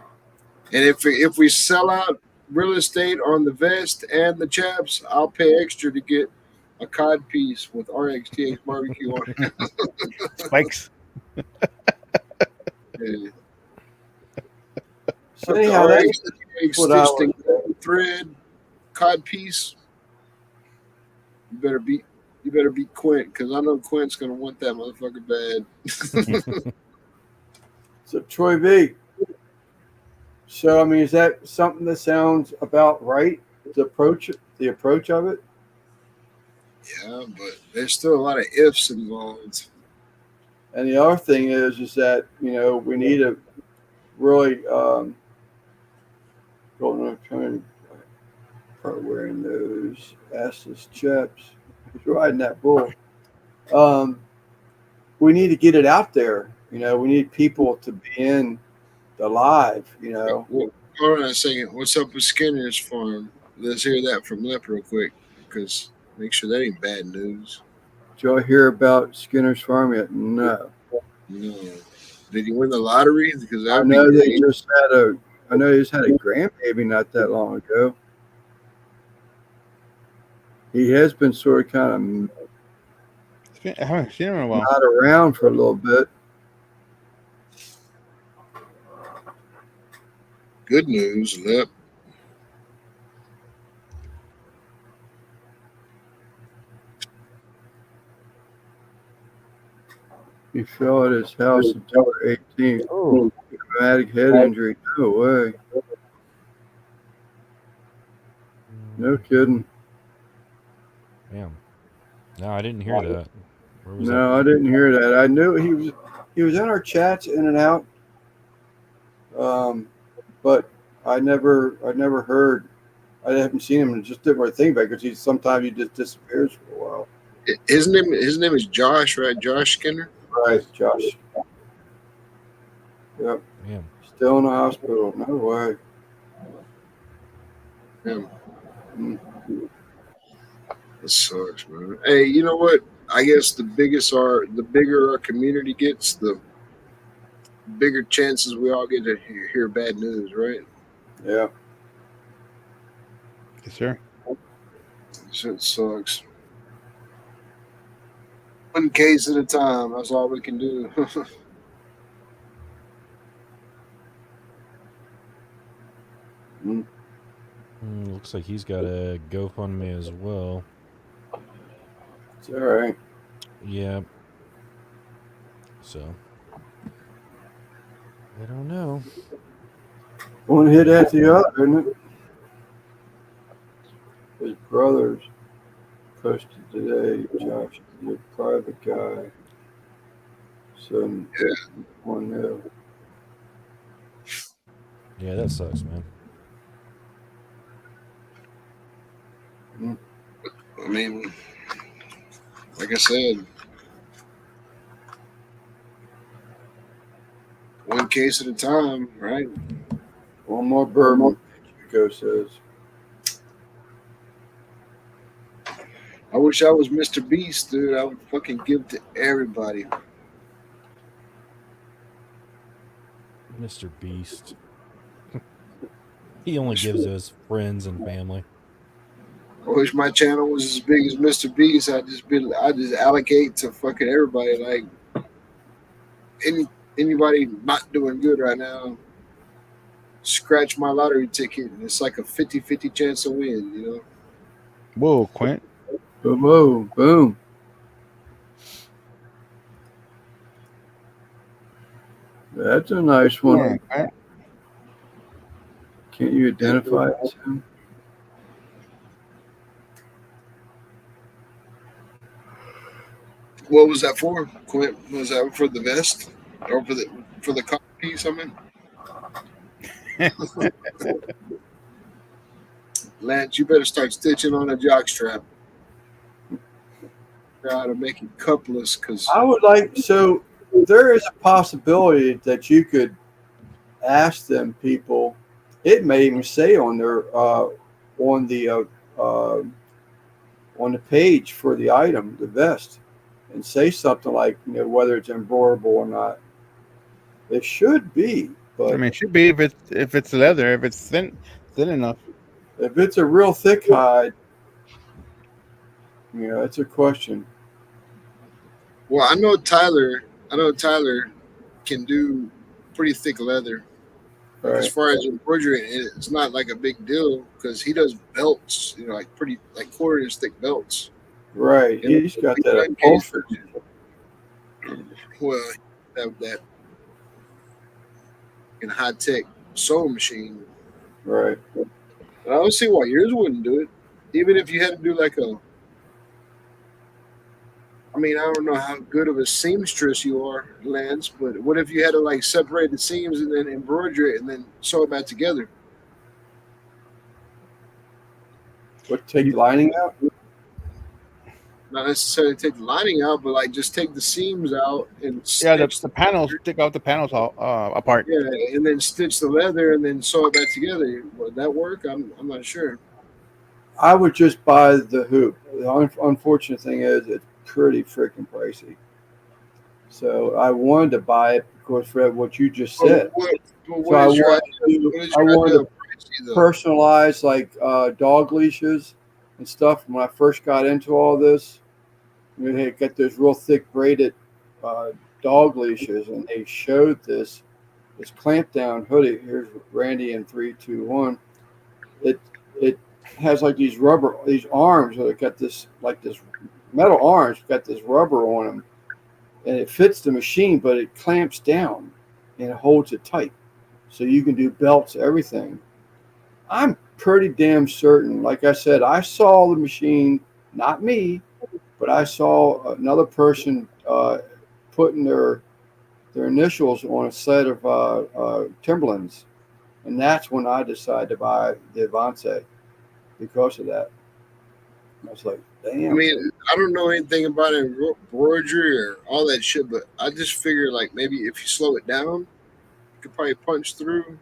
And if we sell out real estate on the vest and the chaps, I'll pay extra to get a cod piece with RXTX barbecue on it. Spikes. Yeah. So anyhow, that's RXTX what I stitched in was- gold thread cod piece. You better beat Quint, because I know Quint's gonna want that motherfucker bad. So Troy V. So I mean, is that something that sounds about right? The approach of it. Yeah, but there's still a lot of ifs involved. And the other thing is that we need to really going on trying probably wearing those assless chaps. He's riding that bull. We need to get it out there. We need people to be in the live. Well, hold on a second. What's up with Skinner's farm? Let's hear that from Lep real quick, because make sure that ain't bad news. Did y'all hear about Skinner's farm yet? No. No. Did he win the lottery? Because I that'd know be they great. just had a. I know he just had a grandbaby not that long ago. He has been sort of kind I haven't seen him in a of while. not around for a little bit. Good news, Lep. He fell at his house September 18th. Oh. Traumatic head injury. No way. No kidding. Damn. No, I didn't hear that. Where was No, I didn't hear that. I knew he was in our chats in and out. But I never heard. I haven't seen him and just didn't really think about it because sometimes he just disappears for a while. His name is Josh, right? Josh Skinner. Right, Josh. Yep. that? Damn. Still in the hospital. No way. Yeah. Mm. That sucks, man. Hey, you know what? I guess the bigger our community gets, the bigger chances we all get to hear bad news, right? Yeah. Yes, sir. Shit sucks. One case at a time. That's all we can do. Looks like he's got a GoFundMe as well. It's all right. Yeah. So. I don't know. One hit after the other, isn't it? His brothers posted today. Josh is a private guy. So one nil. Yeah, that sucks, man. I mean, like I said, one case at a time, right? One more bourbon, Chico says. I wish I was Mr. Beast, dude. I would fucking give to everybody. Mr. Beast. He only gives to his friends and family. I wish my channel was as big as Mr. Beast. I just allocate to fucking everybody. Like anybody not doing good right now, scratch my lottery ticket, and it's like a 50-50 chance to win. You know. Whoa, Quint. Boom, boom. That's a nice one. Yeah, right? Can't you identify it, Sam? What was that for, Quint? Was that for the vest or for the cock piece? I mean, Lance, you better start stitching on a jock strap. Try to make it cupless, because I would like, so there is a possibility that you could ask them people. It may even say on their on the uh, on the page for the item, the vest, and say something like, whether it's embroiderable or not. It should be, but I mean, it should be if it's leather, if it's thin enough. if it's a real thick hide, it's a question. well, I know Tyler can do pretty thick leather. As Right, far as embroidery, it's not like a big deal because he does belts, like pretty like quarter-inch thick belts. right. And He's got that in case- upholstery. Well, have that in high tech sewing machine. Right. And I don't see why yours wouldn't do it, even if you had to do like a. I mean, I don't know how good of a seamstress you are, Lance, but what if you had to like separate the seams and then embroider it and then sew it back together? What, take the lining out? Not necessarily take the lining out, but like just take the seams out and Yeah, stitch the panels, take out the panels all apart. yeah, and then stitch the leather and then sew it back together. Would that work? I'm not sure. I would just buy the hoop. The unfortunate thing is it's pretty freaking pricey. So I wanted to buy it because for what you just said. What So I is your wanted idea- to, what is I your wanted idea to of pricey, though? personalize like dog leashes and stuff. When I first got into all this, they got those real thick braided dog leashes, and they showed this clamp down hoodie. Here's Randy in 3, 2, 1. It has like these arms that got this metal arms, got this rubber on them, and it fits the machine, but it clamps down and it holds it tight, so you can do belts, everything. I'm pretty damn certain. Like I said, I saw the machine, not me, but I saw another person putting their initials on a set of Timberlands, and that's when I decided to buy the Avance because of that. I was like, damn. I mean, I don't know anything about embroidery or all that shit, but I just figure like maybe if you slow it down, you could probably punch through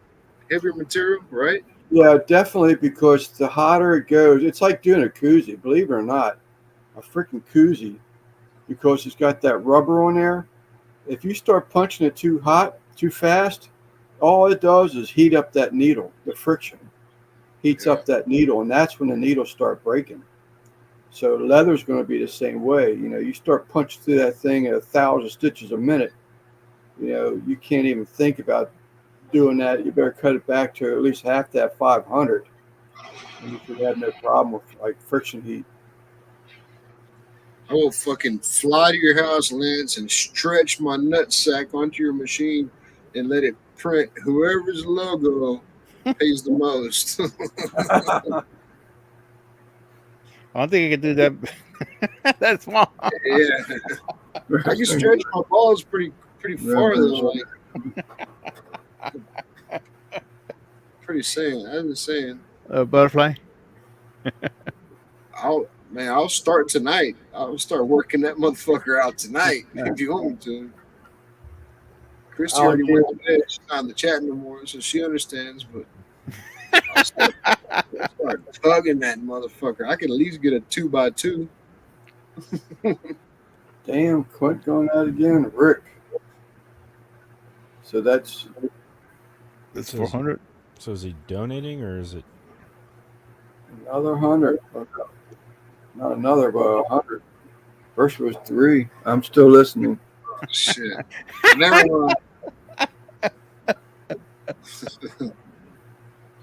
heavier material, right? Yeah, definitely, because the hotter it goes, it's like doing a koozie, believe it or not, a freaking koozie, because it's got that rubber on there. If you start punching it too hot, too fast, all it does is heat up that needle. The friction heats up that needle, and that's when the needles start breaking. So leather's going to be the same way. You start punching through that thing at 1,000 stitches a minute. You can't even think about doing that. You better cut it back to at least half that 500, and you should have no problem with like friction heat. I will fucking fly to your house, Lance, and stretch my nutsack onto your machine and let it print whoever's logo pays the most. I don't think I can do that. That's small. Yeah, I can stretch my balls pretty far though. Like, pretty saying. I've been saying. Butterfly. I'll start tonight. I'll start working that motherfucker out tonight if you want me to. Christy already went to bed. She's not in the chat no more, so she understands. But I'll start tugging that motherfucker. I can at least get a 2x2. Damn, Quint going out again, Rick. So that's 400. So is he donating or is it? another 100. Not another, but 100. First was 3. I'm still listening. Shit. Never mind.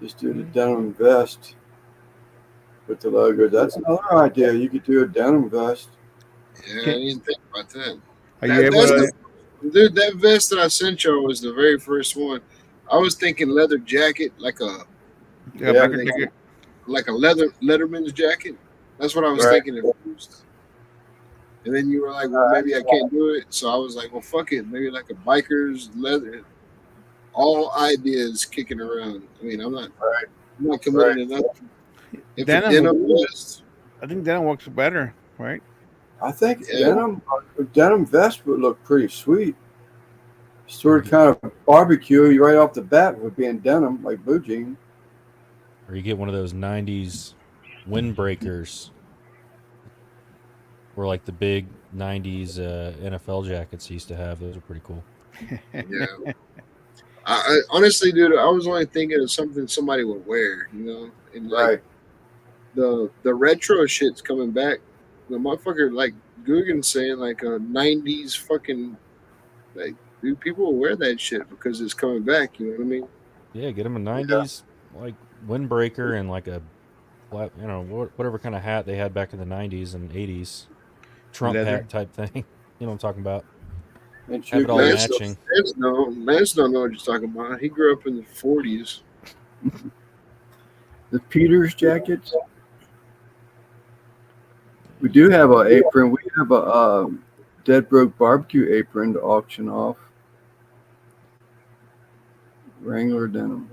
Just do the denim vest with the logo. That's another idea. You could do a denim vest. Yeah, I didn't think about that. Are you able to? Dude, that vest that I sent y'all was the very first one. I was thinking leather jacket, like a Yeah, Yeah. biker ticket. like a Letterman's jacket. That's what I was Right. thinking at first. And then you were like, well, maybe I can't do it. So I was like, well, fuck it. Maybe like a biker's leather. All ideas kicking around. I mean, I'm not committed to nothing. If a Denim. denim vest, I think denim works better, right? I think Yeah. denim vest would look pretty sweet. Sort of kind of barbecue you right off the bat with being denim, like blue jean. Or you get one of those 90s windbreakers, or like the big 90s NFL jackets used to have. Those are pretty cool. yeah. I honestly, dude, I was only thinking of something somebody would wear, you know, and like Right. the retro shit's coming back. The motherfucker, like Guggen's saying, like a '90s fucking, like, dude, people will wear that shit because it's coming back. You know what I mean? Yeah, get them a 90s like windbreaker and like a flat, whatever kind of hat they had back in the 90s and 80s. Trump Leather. hat type thing. You know what I'm talking about? And Have it all Lance, matching. Lance don't know what you're talking about. He grew up in the '40s. the Peters jackets. We do have an apron. We have a Dead Broke barbecue apron to auction off. Wrangler denim.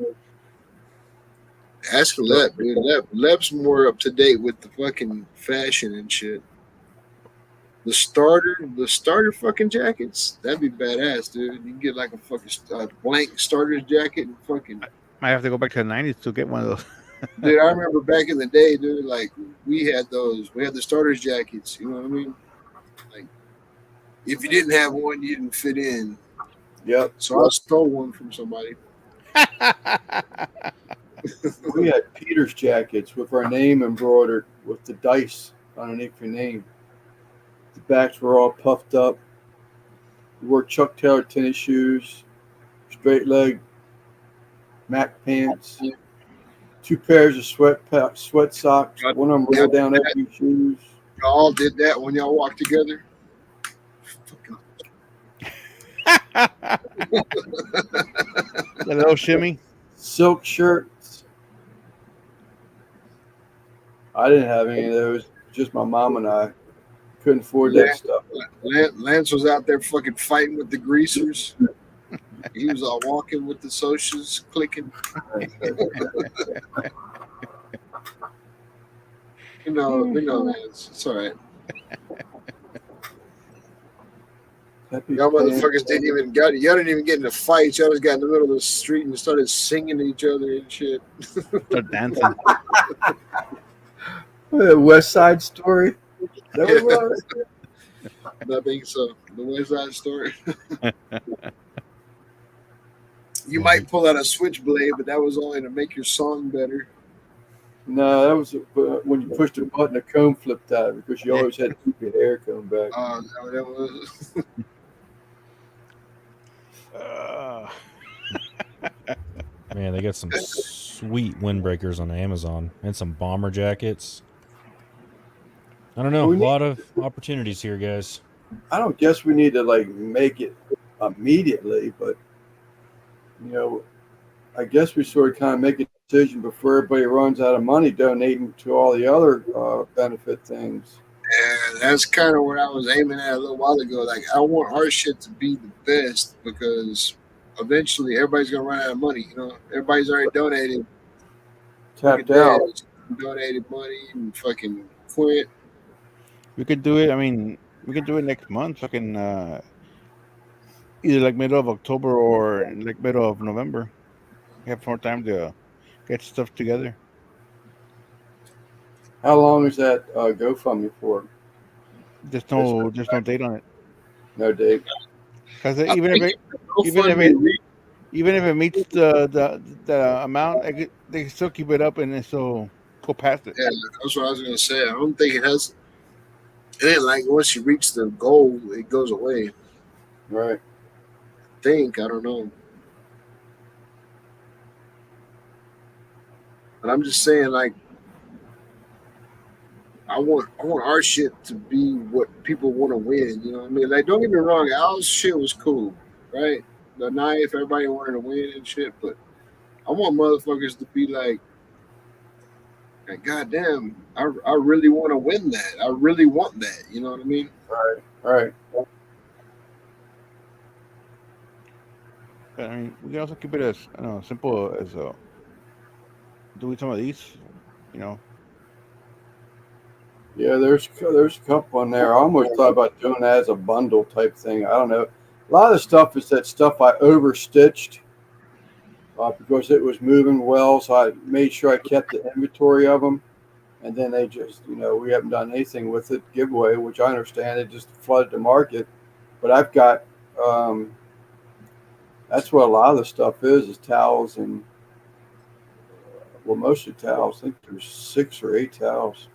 Ask Lep, dude. Lep's more up to date with the fucking fashion and shit. The starter fucking jackets, that'd be badass, dude. You can get like a fucking blank starter's jacket and fucking. Might have to go back to the 90s to get one of those. Dude, I remember back in the day, dude. Like we had those. We had the starter's jackets. You know what I mean? Like if you didn't have one, you didn't fit in. Yep. So I stole one from somebody. We had Peters jackets with our name embroidered with the dice underneath your name. The backs were all puffed up. We wore Chuck Taylor tennis shoes, straight leg Mac pants, 2 pairs of sweat socks. One of them rolled down over your shoes. Y'all did that when y'all walked together. The little shimmy. Silk shirts. I didn't have any of those. Just my mom and I couldn't afford that stuff. Lance was out there fucking fighting with the greasers. He was all walking with the socials, clicking. We know, Lance. It's all right. Y'all motherfuckers y'all didn't even get in a fight. Y'all just got in the middle of the street and started singing to each other and shit. Start dancing. West Side Story. That was what I was saying? I think so. The West Side Story. You might pull out a switchblade, but that was only to make your song better. No, that was when you pushed the button, the comb flipped out because you always had to keep your hair combed back. That was. Man, they got some sweet windbreakers on Amazon and some bomber jackets. I don't know. A lot of opportunities here, guys. I don't guess we need to like make it immediately, but I guess we sort of kind of make a decision before everybody runs out of money donating to all the other benefit things. And that's kind of what I was aiming at a little while ago. Like, I want our shit to be the best because eventually everybody's gonna run out of money. Everybody's already donated, Tapped out. donated money, and fucking quit. We could do it. I mean, we could do it next month. Fucking either like middle of October or like middle of November. We have more time to get stuff together. How long is that GoFundMe for? There's no date on it. No date. Because even if it meets the amount, they can still keep it up and then still go past it. Yeah, that's what I was gonna say. I don't think it has. It ain't like once you reach the goal, it goes away. Right. I don't know. But I'm just saying, like, I I want our shit to be what people want to win. You know what I mean? Like, don't get me wrong, Al's shit was cool, right? The knife, everybody wanted to win and shit, but I want motherfuckers to be like, goddamn, I really want to win that. I really want that. You know what I mean? Right. I mean, we can also keep it as simple as doing some of these. You know, Yeah, there's a couple on there. I almost thought about doing that as a bundle type thing. I don't know. A lot of the stuff is that stuff I overstitched because it was moving well, so I made sure I kept the inventory of them. And then they just, we haven't done anything with it. Giveaway, which I understand, it just flooded the market. But I've got, that's what a lot of the stuff is towels and, well, mostly towels. I think there's 6 or 8 towels.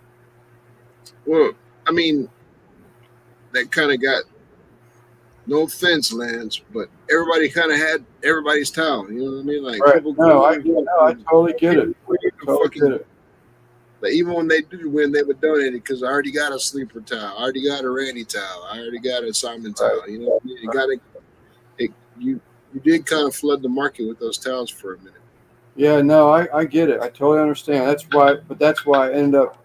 Well, I mean, that kind of got, no offense, Lance, but everybody kind of had everybody's towel. You know what I mean? Like, Right. people No, I totally get it. Totally get it. Like, even when they do win, they would donate it because I already got a sleeper towel, I already got a Randy towel, I already got a Simon towel. You know what I mean? You did kind of flood the market with those towels for a minute. Yeah, no, I get it. I totally understand. That's why I ended up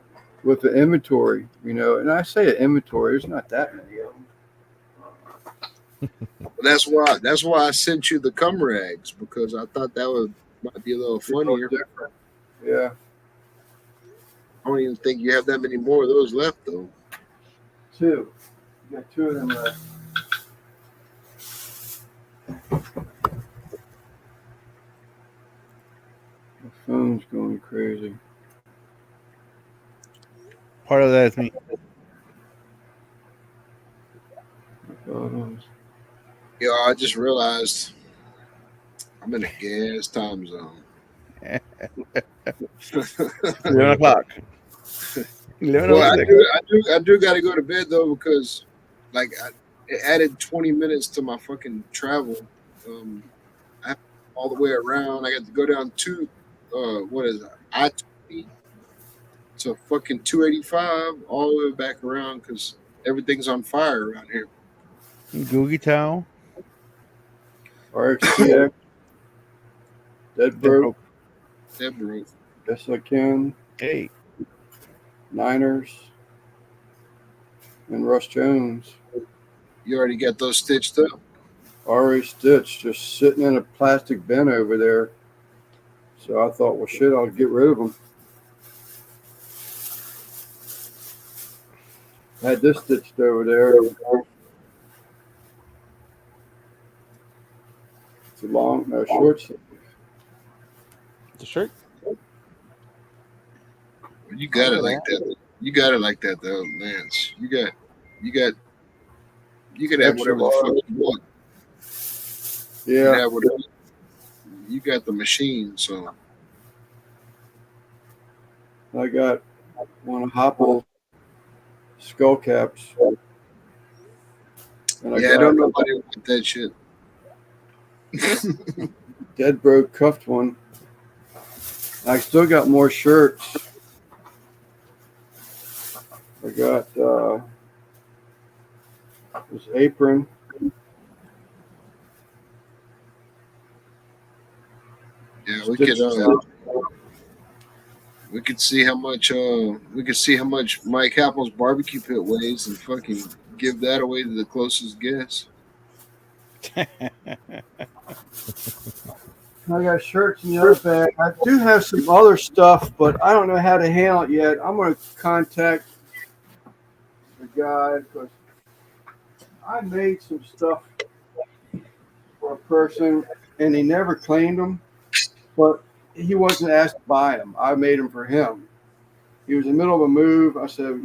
with the inventory, and I say an inventory, there's not that many of them. That's why I sent you the cum rags, because I thought that might be a little funnier. Different. Yeah. I don't even think you have that many more of those left, though. 2. You got 2 of them left. My phone's going crazy. part of that is me. Yo, I just realized I'm in a gas time zone. 11 o'clock. 11 Well, o'clock. I do got to go to bed though, because like it added 20 minutes to my fucking travel. I have all the way around. I got to go down to what is it, I-20 to fucking 285 all the way back around because everything's on fire around here. Googie Towel. RXTX. Dead Broke. That broke. Yes, I can. Hey. Niners. And Russ Jones. You already got those stitched up? Already stitched, just sitting in a plastic bin over there. So I thought, well, shit, I'll get rid of them. I had this stitched over there. It's a short sleeve. The shirt. You got it like that. You got it like that though, Lance. You can have whatever the fuck you want. You can Yeah. have whatever. You got the machine, so I got one of Hopple skull caps. And I don't know nobody want that shit. Dead Broke cuffed one. I still got more shirts. I got this apron. Yeah, we could see how much Mike Apple's barbecue pit weighs and fucking give that away to the closest guest. I got shirts in the other bag. I do have some other stuff, but I don't know how to handle it yet. I'm going to contact the guy because I made some stuff for a person and he never claimed them, but he wasn't asked to buy them. I made them for him. He was in the middle of a move. I said,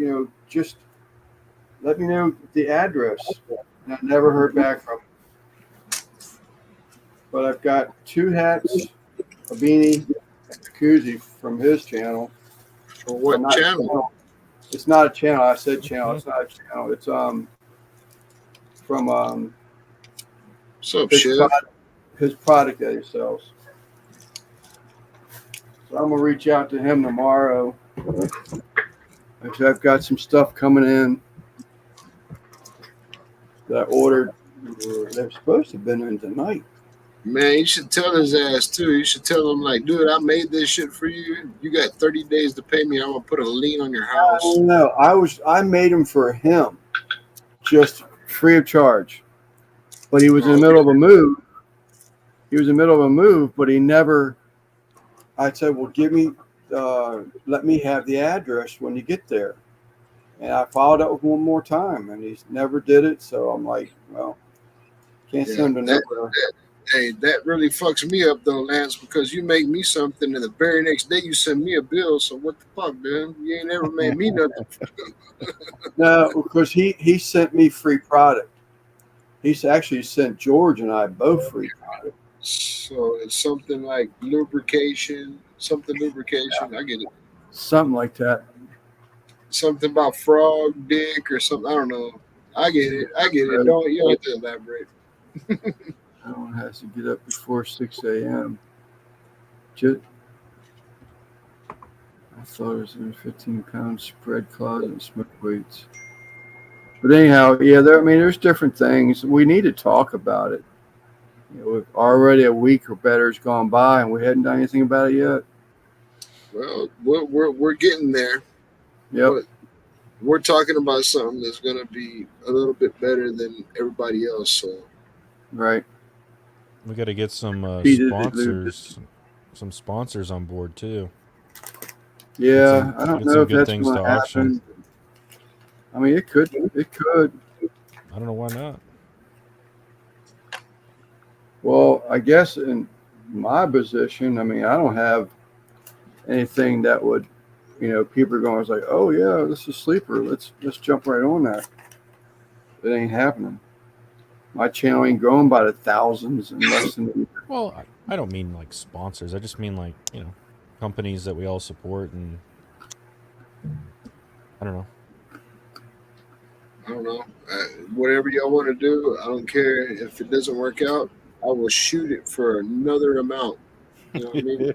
just let me know the address. And I never heard back from him. But I've got 2 hats, a beanie, and a koozie from his channel. For what channel? It's not a channel. I said channel. It's not a channel. It's from his product that he sells. So I'm gonna reach out to him tomorrow. Actually, I've got some stuff coming in that I ordered. They're supposed to have been in tonight. Man, you should tell his ass too. You should tell him like, dude, I made this shit for you. You got 30 days to pay me. I'm gonna put a lien on your I house. don't know. I made them for him, just free of charge. But he was in the middle of a move. He was in the middle of a move, but he never. I said, "Well, let me have the address when you get there." And I followed up with one more time, and he never did it. So I'm like, "Well, can't Yeah, send him that- nowhere." Hey, that really fucks me up though, Lance, because you make me something and the very next day you send me a bill. So what the fuck, man? You ain't ever made me nothing. No, because he sent me free product. He's actually sent George and I both free product. So it's something like lubrication, I get it. Something like that. Something about frog dick or something. I don't know. I get it. Don't you don't have to elaborate. No one has to get up before 6 a.m. Just, I thought it was in 15-pound spread closet and smoke weights. But anyhow, yeah, there's different things. We need to talk about it. Already a week or better has gone by, and we hadn't done anything about it yet. Well, we're getting there. Yep. But we're talking about something that's going to be a little bit better than everybody else. So Right. We got to get some He did some sponsors on board too. Yeah, some- I don't get know some if good that's things going to to auction. happen. I mean, it could. I don't know why not. Well, I guess in my position, I mean, I don't have anything that would, people are going it's like, oh yeah, this is sleeper. Let's jump right on that. It ain't happening. My channel ain't growing by the thousands and less than. Well, I don't mean like sponsors. I just mean like, companies that we all support, and I don't know. I don't know. Whatever y'all want to do, I don't care. If it doesn't work out, I will shoot it for another amount. You know what I mean?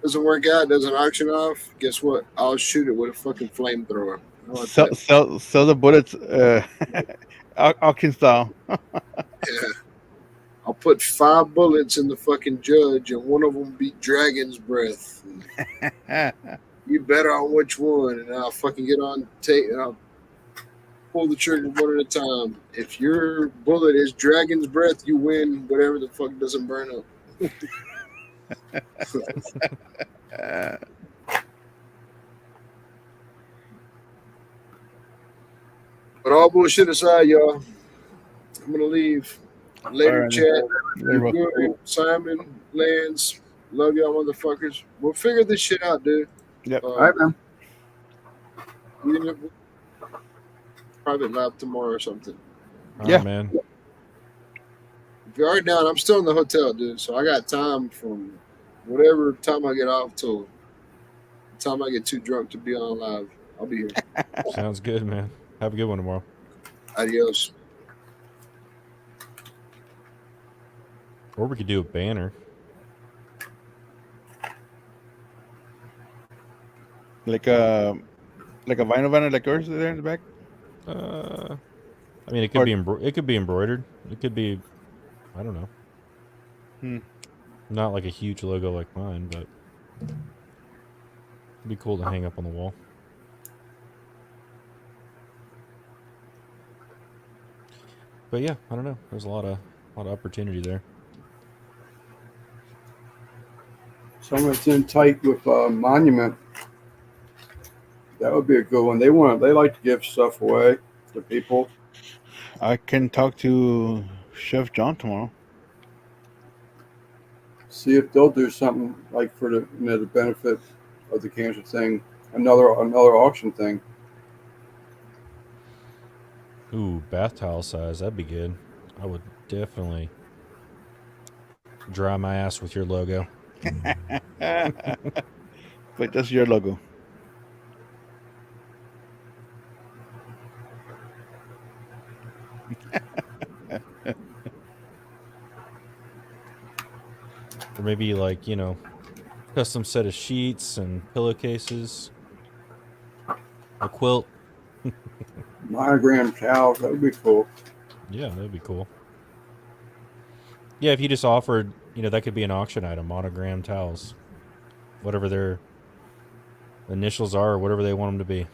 Doesn't work out, doesn't auction off. Guess what? I'll shoot it with a fucking flamethrower. How about that? Sell the bullets, auction style. Yeah. I'll put 5 bullets in the fucking judge, and one of them be dragon's breath. You bet on which one, and I'll fucking get on tape, and I'll pull the trigger one at a time. If your bullet is dragon's breath, you win whatever the fuck doesn't burn up. But all bullshit aside, y'all, I'm gonna leave. Later, Alright. chat. Later, You're good. Simon, Lance, love y'all motherfuckers. We'll figure this shit out, dude. Yep. All right, man. We in a private lab tomorrow or something. All Yeah. right, man. If you are down, I'm still in the hotel, dude. So I got time from whatever time I get off till the time I get too drunk to be on live. I'll be here. Sounds good, man. Have a good one tomorrow. Adios. Or we could do a banner. Like a vinyl banner like yours there in the back. I mean, it could it could be embroidered. It could be, I don't know. Not like a huge logo like mine, but it'd be cool to hang up on the wall. But yeah, I don't know. There's a lot of opportunity there. Someone that's in tight with Monument. That would be a good one. They like to give stuff away to people. I can talk to Chef John tomorrow. See if they'll do something like for the benefit of the cancer thing. Another auction thing. Ooh, bath towel size. That'd be good. I would definitely dry my ass with your logo. But that's your logo. Or maybe like, Custom set of sheets and pillowcases. A quilt. Monogram towels, that would be cool. Yeah, that'd be cool. Yeah, if you just offered, that could be an auction item, monogram towels. Whatever their initials are or whatever they want them to be.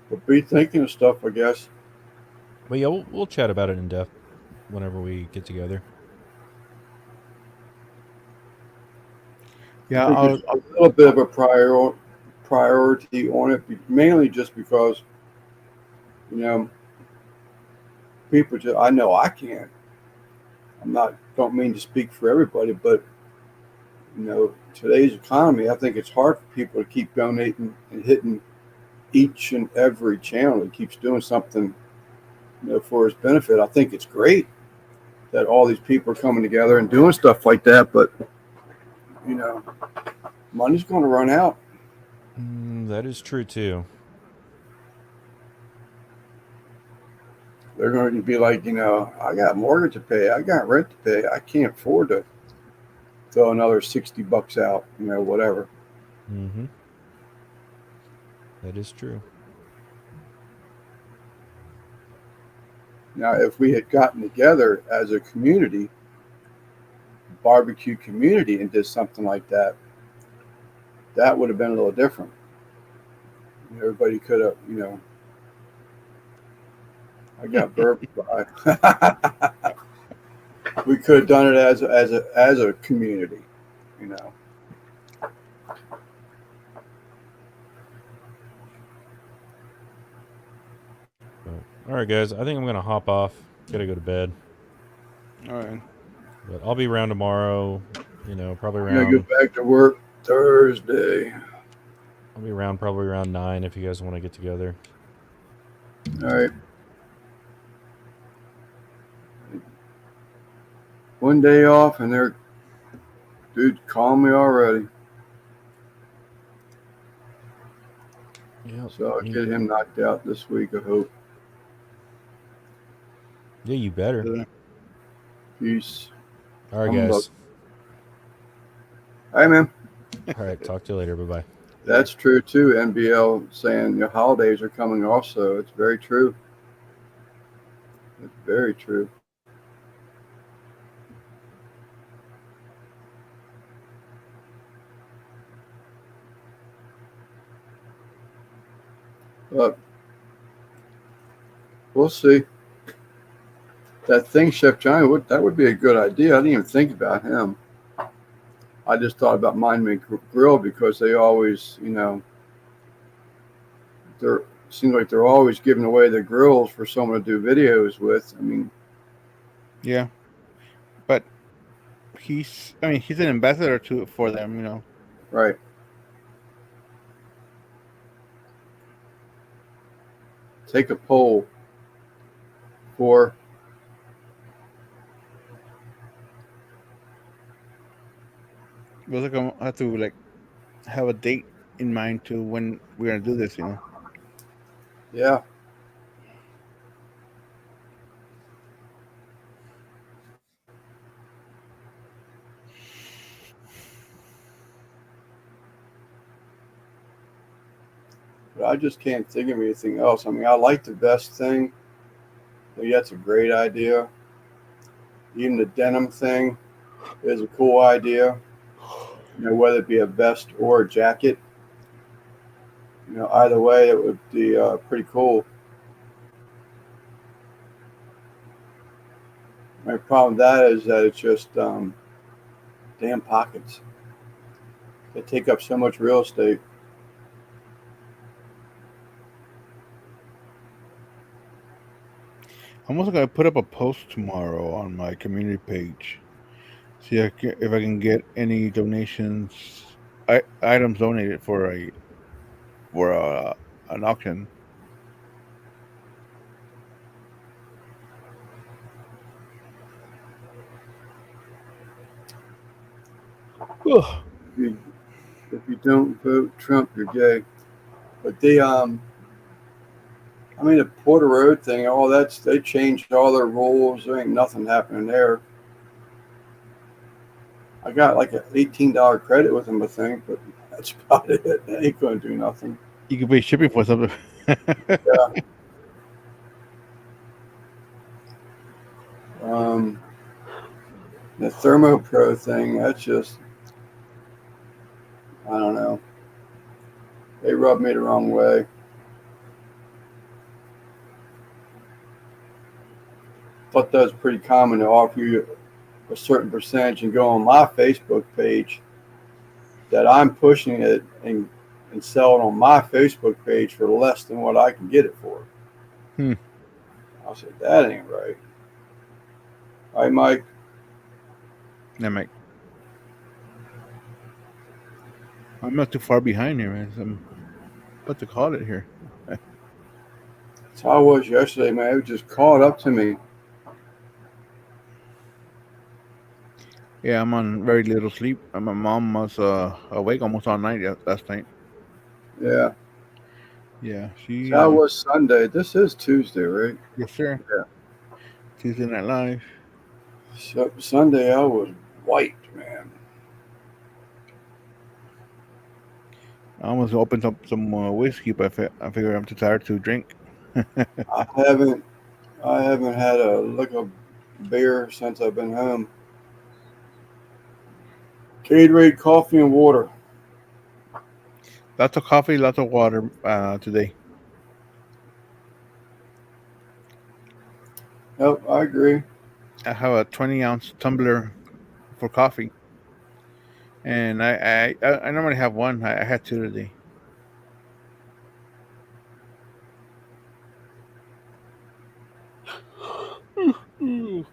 But be thinking of stuff, I guess. But yeah, we'll chat about it in depth whenever we get together. Yeah, I think there's a little bit of a priority on it, mainly just because, people just, I know I can't. Don't mean to speak for everybody, but, today's economy, I think it's hard for people to keep donating and hitting each and every channel. He keeps doing something, for his benefit. I think it's great that all these people are coming together and doing stuff like that, but, money's going to run out. That is true too. They're going to be like, I got mortgage to pay, I got rent to pay, I can't afford to throw another $60 out, whatever. Mm-hmm. That is true. Now, if we had gotten together as a community, barbecue community, and did something like that, that would have been a little different. Everybody could have, I got burped by. We could have done it as a community, All right, guys. I think I'm gonna hop off. Gotta go to bed. all right. But I'll be around tomorrow. Probably I'm gonna around. go back to work Thursday. I'll be around probably around 9 if you guys want to get together. All right. One day off, and they're, dude, call me already. Yeah. So I'll get him knocked out this week, I hope. Yeah, you better. Peace. All right, guys. Hey, man. All right. Talk to you later. Bye bye. That's true, too. NBL saying your holidays are coming also. It's very true. It's very true. But we'll see. That thing, Chef Johnny, that would be a good idea. I didn't even think about him. I just thought about Mind Me Grill because they always, seems like they're always giving away their grills for someone to do videos with. I mean, Yeah, but he's an ambassador for them. right. Take a poll for It was like I have to have a date in mind to when we're gonna do this. yeah. But I just can't think of anything else. I mean, I like the vest thing. I think that's a great idea. Even the denim thing is a cool idea. Whether it be a vest or a jacket. Either way, it would be pretty cool. My problem with that is that it's just damn pockets. They take up so much real estate. I'm also gonna put up a post tomorrow on my community page. See if I can get any donations, items donated for an auction. Ugh. If you don't vote Trump, you're gay. But I I mean, the Porter Road thing, all that's they changed all their rules. There ain't nothing happening there. I got like an $18 credit with them, I think, but that's about it. They ain't gonna do nothing. You could pay shipping for something. Um, the ThermoPro thing, that's just, I don't know. They rubbed me the wrong way. Thought that was pretty common to offer you a certain percentage and go on my Facebook page that I'm pushing it and sell it on my Facebook page for less than what I can get it for. Hmm. I said, that ain't right. All right, Mike. Yeah, Mike. I'm not too far behind here, man. I'm about to call it here. That's how I was yesterday, man. It was just caught up to me. Yeah, I'm on very little sleep. My mom was awake almost all night last night. Yeah. Yeah, That's she. how it was Sunday. This is Tuesday, right? Yes, sir. Yeah. Tuesday Night Live. So Sunday I was white, man. I almost opened up some whiskey, but I figure I'm too tired to drink. I haven't had a lick of beer since I've been home. Gatorade, coffee, and water. Lots of coffee, lots of water today. Yep, I agree. I have a 20-ounce tumbler for coffee, and I normally have one. I had two today. And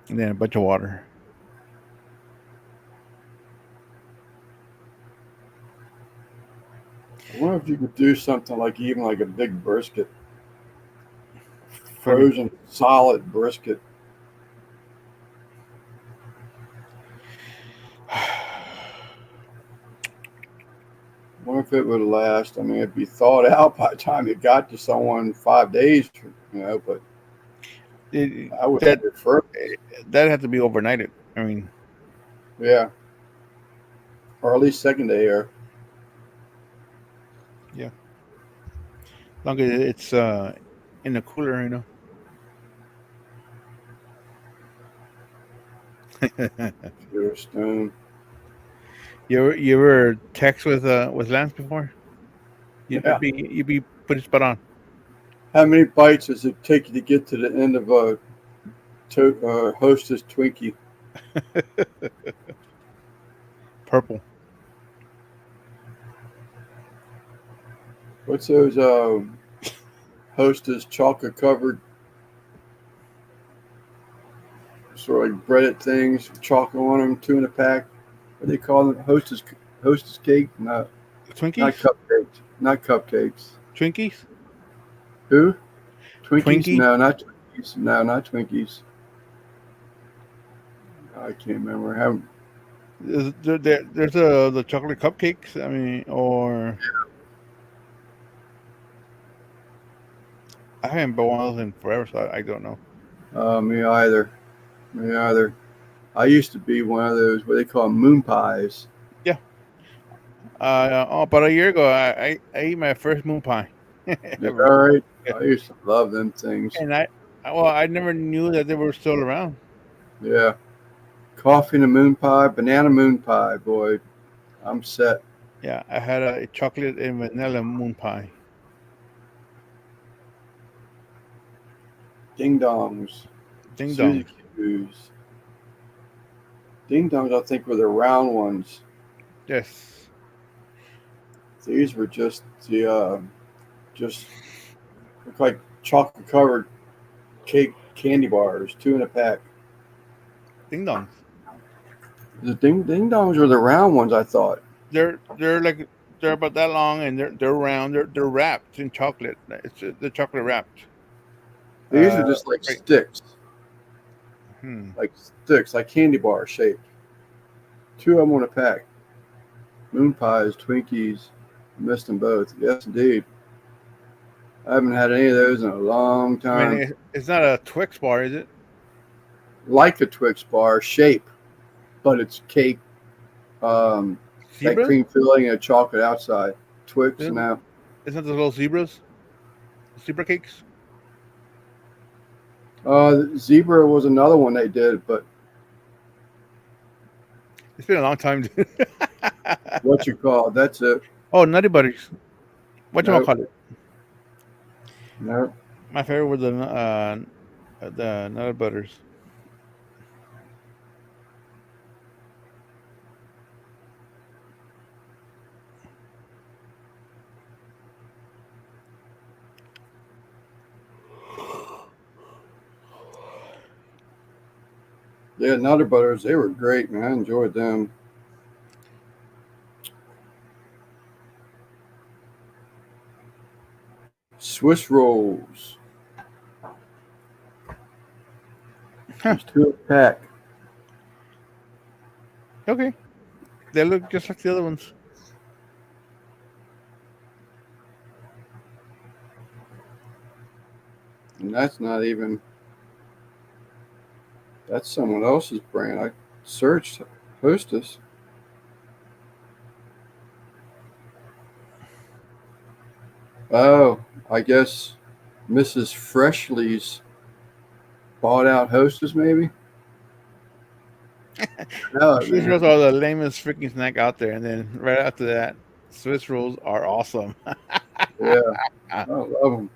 then a bunch of water. I wonder if you could do something like even like a big brisket, Pretty- frozen solid brisket. I wonder if it would last. I mean, it'd be thawed out by the time it got to someone 5 days, but It, I would that prefer. that had to be overnighted. I mean, Yeah. Or at least second day air. long as it's in the cooler, you know. Pure stone. You ever text with Lance before? Yeah. You'd be put it spot on. How many bites does it take you to get to the end of a Hostess Twinkie? Purple. What's those Hostess chocolate covered sort of like breaded things, with chocolate on them, 2 in a pack? What do they call them? Hostess cake? No, Twinkies? not cupcakes. Not cupcakes. Twinkies? Who? Twinkies? Twinkie? No, not Twinkies. No, not Twinkies. I can't remember. There's the chocolate cupcakes. I mean, or I haven't bought one of those in forever, so I don't know. Me either. Me either. I used to be one of those what they call moon pies. About a year ago, I ate my first moon pie. All right. I used to love them things. And I never knew that they were still around. Yeah. Coffee and a moon pie, banana moon pie, boy. I'm set. Yeah, I had a chocolate and vanilla moon pie. Ding dongs. Ding Suzy dong. Q's. Ding dongs, I think, were the round ones. Yes. These were just just look like chocolate covered cake candy bars, 2 in a pack. Ding dongs. The ding dongs were the round ones, I thought. They're about that long and they're round. They're wrapped in chocolate. It's the chocolate wrapped. These are just like right. sticks, like candy bar shaped. 2 of them on a pack. Moon pies, Twinkies. I missed them both. Yes, indeed. I haven't had any of those in a long I time. mean, it's not a Twix bar, is it? Like a Twix bar shape, but it's cake, that Zebras? cream filling and chocolate outside. Twix, Isn't no. isn't the little zebras? Zebra cakes? Zebra was another one they did, but It's been a long time. Dude. what you call it, that's it. Oh, Nutty Buddies. What do I Nope. call it? No, My favorite were the Nutty Butters. yeah, Nutter Butters, they were great, man. I enjoyed them. Swiss rolls. There's 2 a pack. Okay, they look just like the other ones. And that's not even, that's someone else's brand. I searched Hostess. Oh, I guess Mrs. Freshly's bought out Hostess, maybe? No, Swiss man. rolls are the lamest freaking snack out there, and then right after that, Swiss rolls are awesome. Yeah, I love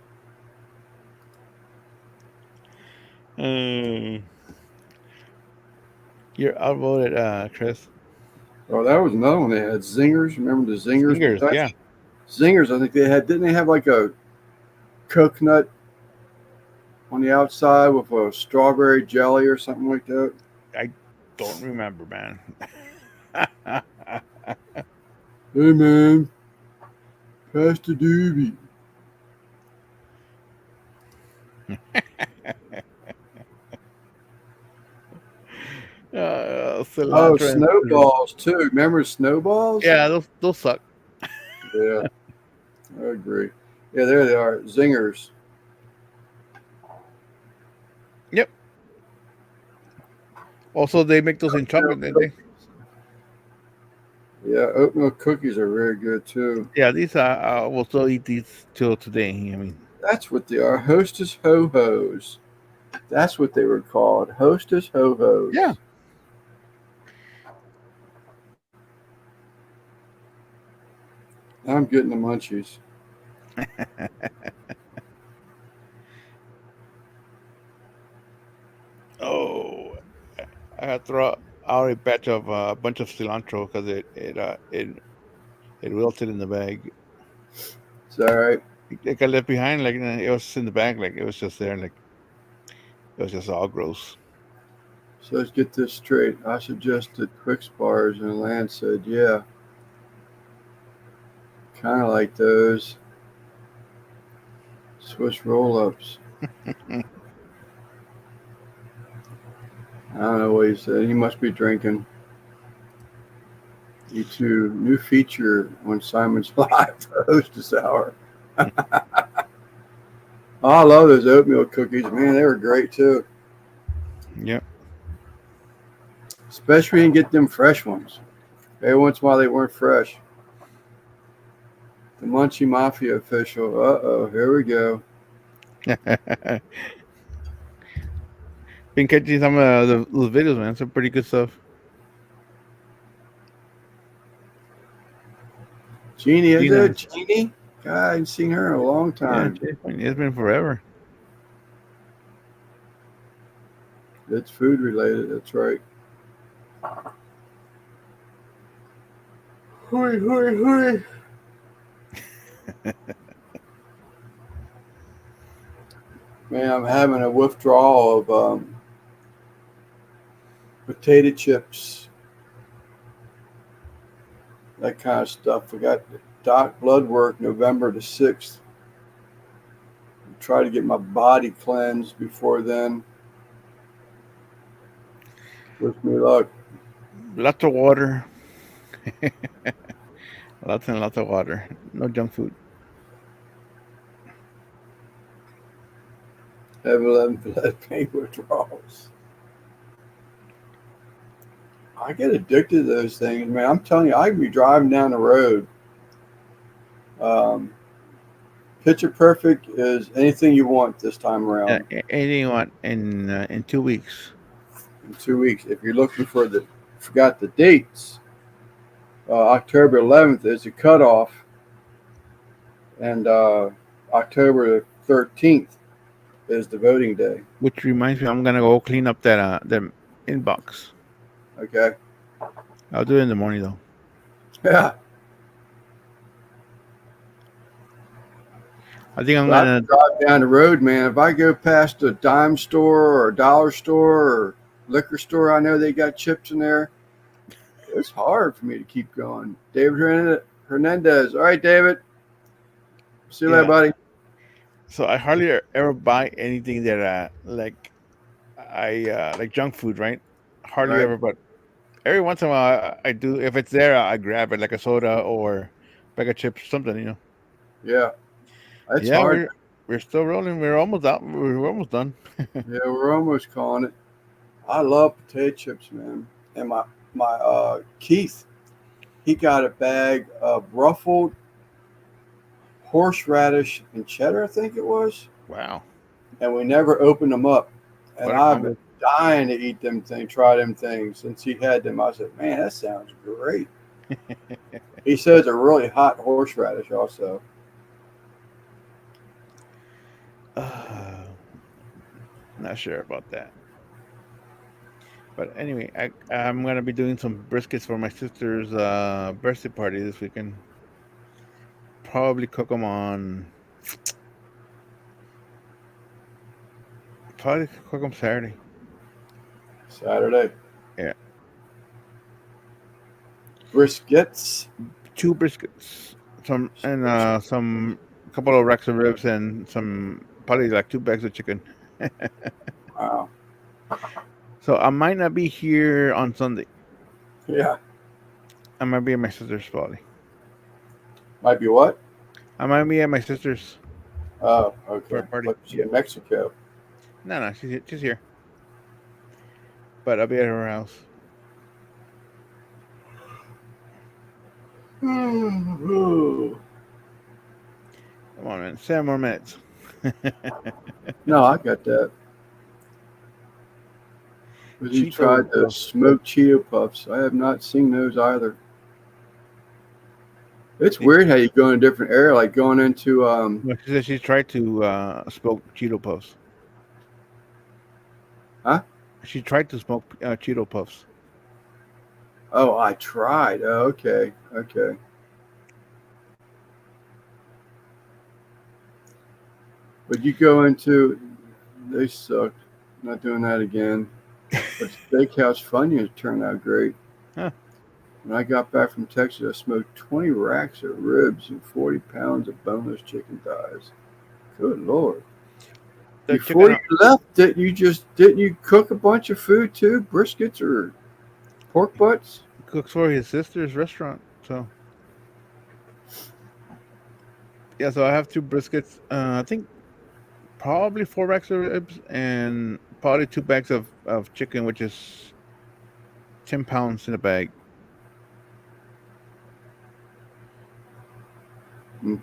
them. You're outvoted, Chris. Oh, that was another one they had. Zingers. Remember the Zingers? Fingers, yeah. Zingers, I think they had. Didn't they have like a coconut on the outside with a strawberry jelly or something like that? Don't remember, man. Hey, man. Pass the doobie. Oh, cilantro and- snowballs, too. Remember snowballs? Yeah, those suck. Yeah, I agree. Yeah, there they are. Zingers. Yep. Also, they make those in chocolate, don't they? Yeah, oatmeal cookies are very good, too. Yeah, these are. We'll still eat these till today. I mean, That's what they are. Hostess Ho-Hos. That's what they were called. Hostess Ho-Hos. yeah. I'm getting the munchies. Oh, I had to throw out a batch of a bunch of cilantro because it wilted in the bag. It's all right. It got left behind, like it was in the bag, like it was just there, like it was just all gross. So let's get this straight. I suggested Twix bars, and Lance said, yeah. Kind of like those Swiss roll-ups. I don't know what he said. He must be drinking. E2, new feature on Simon's Live, the Hostess Hour. Oh, I love those oatmeal cookies. Man, they were great, too. Yep. Especially when you get them fresh ones. Every once in a while they weren't fresh. The Munchie Mafia official. Uh-oh, here we go. Been catching some of the videos, man. Some pretty good stuff. Jeannie, is Gina. it Jeannie? God, I haven't seen her in a long time. Yeah, it's been forever. It's food related, that's right. Hooey, hooey, hooey. Man, I'm having a withdrawal of potato chips, that kind of stuff. I got doc blood work November the 6th. Try to get my body cleansed before then. Wish me luck. Lots of water. Lots and lots of water. No junk food. have 11 for that pain withdrawals. I get addicted to those things, man. I'm telling you, I can be driving down the road. Um, Picture Perfect is anything you want this time around. Anything you want in 2 weeks. In 2 weeks. If you're looking for forgot the dates. October 11th is the cutoff, and October 13th is the voting day. Which reminds me, I'm gonna go clean up that inbox. Okay. I'll do it in the morning though. Yeah. I think I'm But I gonna. can drive down the road, man. If I go past a dime store or a dollar store or liquor store, I know they got chips in there. It's hard for me to keep going. David Hernandez. All right, David. See you later, Yeah. buddy. So I hardly ever buy anything that like like junk food, right? Hardly Right. ever, but every once in a while I do. If it's there, I grab it, like a soda or bag of chips, something. Yeah. It's Yeah, hard. we're still rolling. We're almost out. We're almost done. Yeah, we're almost calling it. I love potato chips, man. And my Keith, he got a bag of ruffled horseradish and cheddar, I think it was. Wow. And we never opened them up. And What a I've combo. been dying to eat them things, try them things since he had them. I said, man, that sounds great. He says a really hot horseradish also. Not sure about that. But anyway, I'm gonna be doing some briskets for my sister's birthday party this weekend. Probably cook them on. Probably cook them Saturday. Saturday. Yeah. Briskets. 2 briskets, some couple of racks of ribs and some probably like 2 bags of chicken. Wow. So I might not be here on Sunday. Yeah. I might be at my sister's probably. Might be what? I might be at my sister's Oh, for a okay. party. But she's in Mexico. No, she's here. But I'll be at her house. No, Come on, man. 7 more minutes. I got that. But you Cheeto tried the Puffs. smoked Cheeto Puffs. I have not seen those either. It's weird how you go in a different area, like going into Well, she said she tried to smoke Cheeto Puffs. Huh? She tried to smoke Cheeto Puffs. Oh, I tried. Oh, okay. Okay. But you go into they sucked. Not doing that again. But Steakhouse Funyuns turned out great. Huh. When I got back from Texas, I smoked 20 racks of ribs and 40 pounds of boneless chicken thighs. Good Lord. The Before chicken, you left, didn't you cook a bunch of food too? Briskets or pork butts? cooks for his sister's restaurant. So yeah, so I have 2 briskets. I think probably 4 racks of ribs and probably 2 bags of chicken, which is 10 pounds in a bag. Hmm.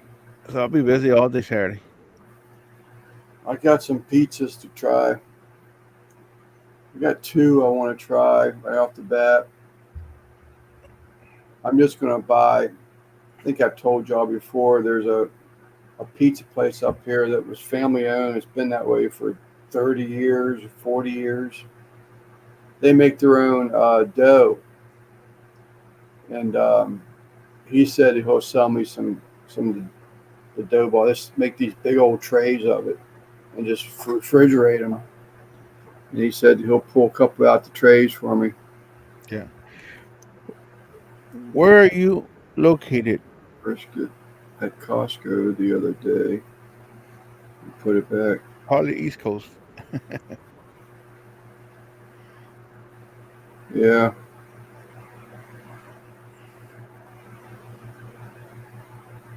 So I'll be busy all day Saturday. I got some pizzas to try. I got 2 I want to try right off the bat. I'm just going to buy, I think I've told y'all before, there's a pizza place up here that was family owned. It's been that way for 30 years, 40 years. They make their own dough. And he said he'll sell me some of the dough ball. Let's make these big old trays of it and just refrigerate them. And he said he'll pull a couple out the trays for me. Yeah. Where are you located? Brisket at Costco the other day. Put it back. Probably East Coast. Yeah.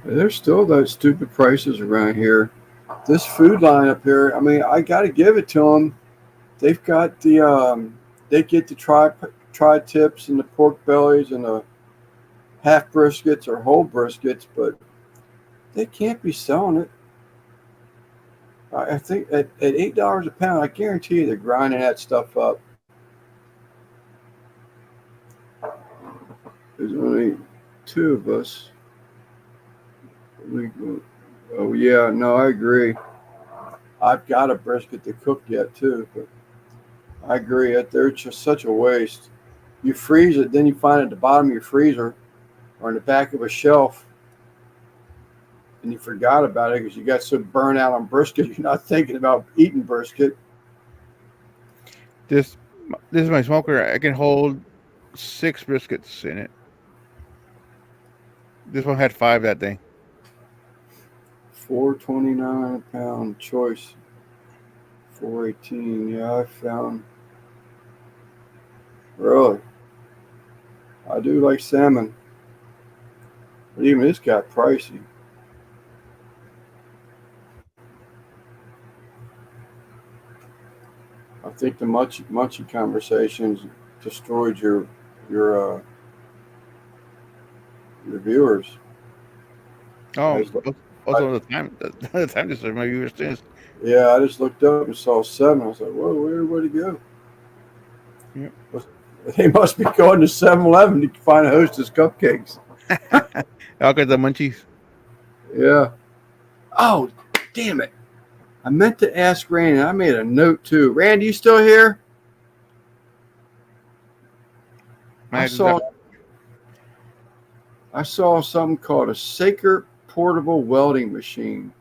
There's still those stupid prices around here. This food line up here, I mean, I got to give it to them. They've got they get the tri tips and the pork bellies and the half briskets or whole briskets, but they can't be selling it. I think at $8 a pound, I guarantee you they're grinding that stuff up. There's only two of us. Oh yeah, no, I agree. I've got a brisket to cook yet too, but I agree. They're just such a waste. You freeze it, then you find it at the bottom of your freezer or in the back of a shelf, and you forgot about it because you got so burnt out on brisket, you're not thinking about eating brisket. This this is my smoker. I can hold 6 briskets in it. This one had 5 that day. $4.29 a pound choice. $4.18. Yeah, I found. Really, I do like salmon, but even this got pricey. I think the munchy conversations destroyed your your viewers. Oh, I just, also the time the time difference. My viewers too. yeah, I just looked up and saw 7. I was like, whoa, where'd he go? Yeah. They must be going to 7-Eleven to find a Hostess cupcakes. I'll get the munchies. Yeah. Oh, damn it. I meant to ask Randy. I made a note too. Randy, you still here? I saw something called a Saker portable welding machine.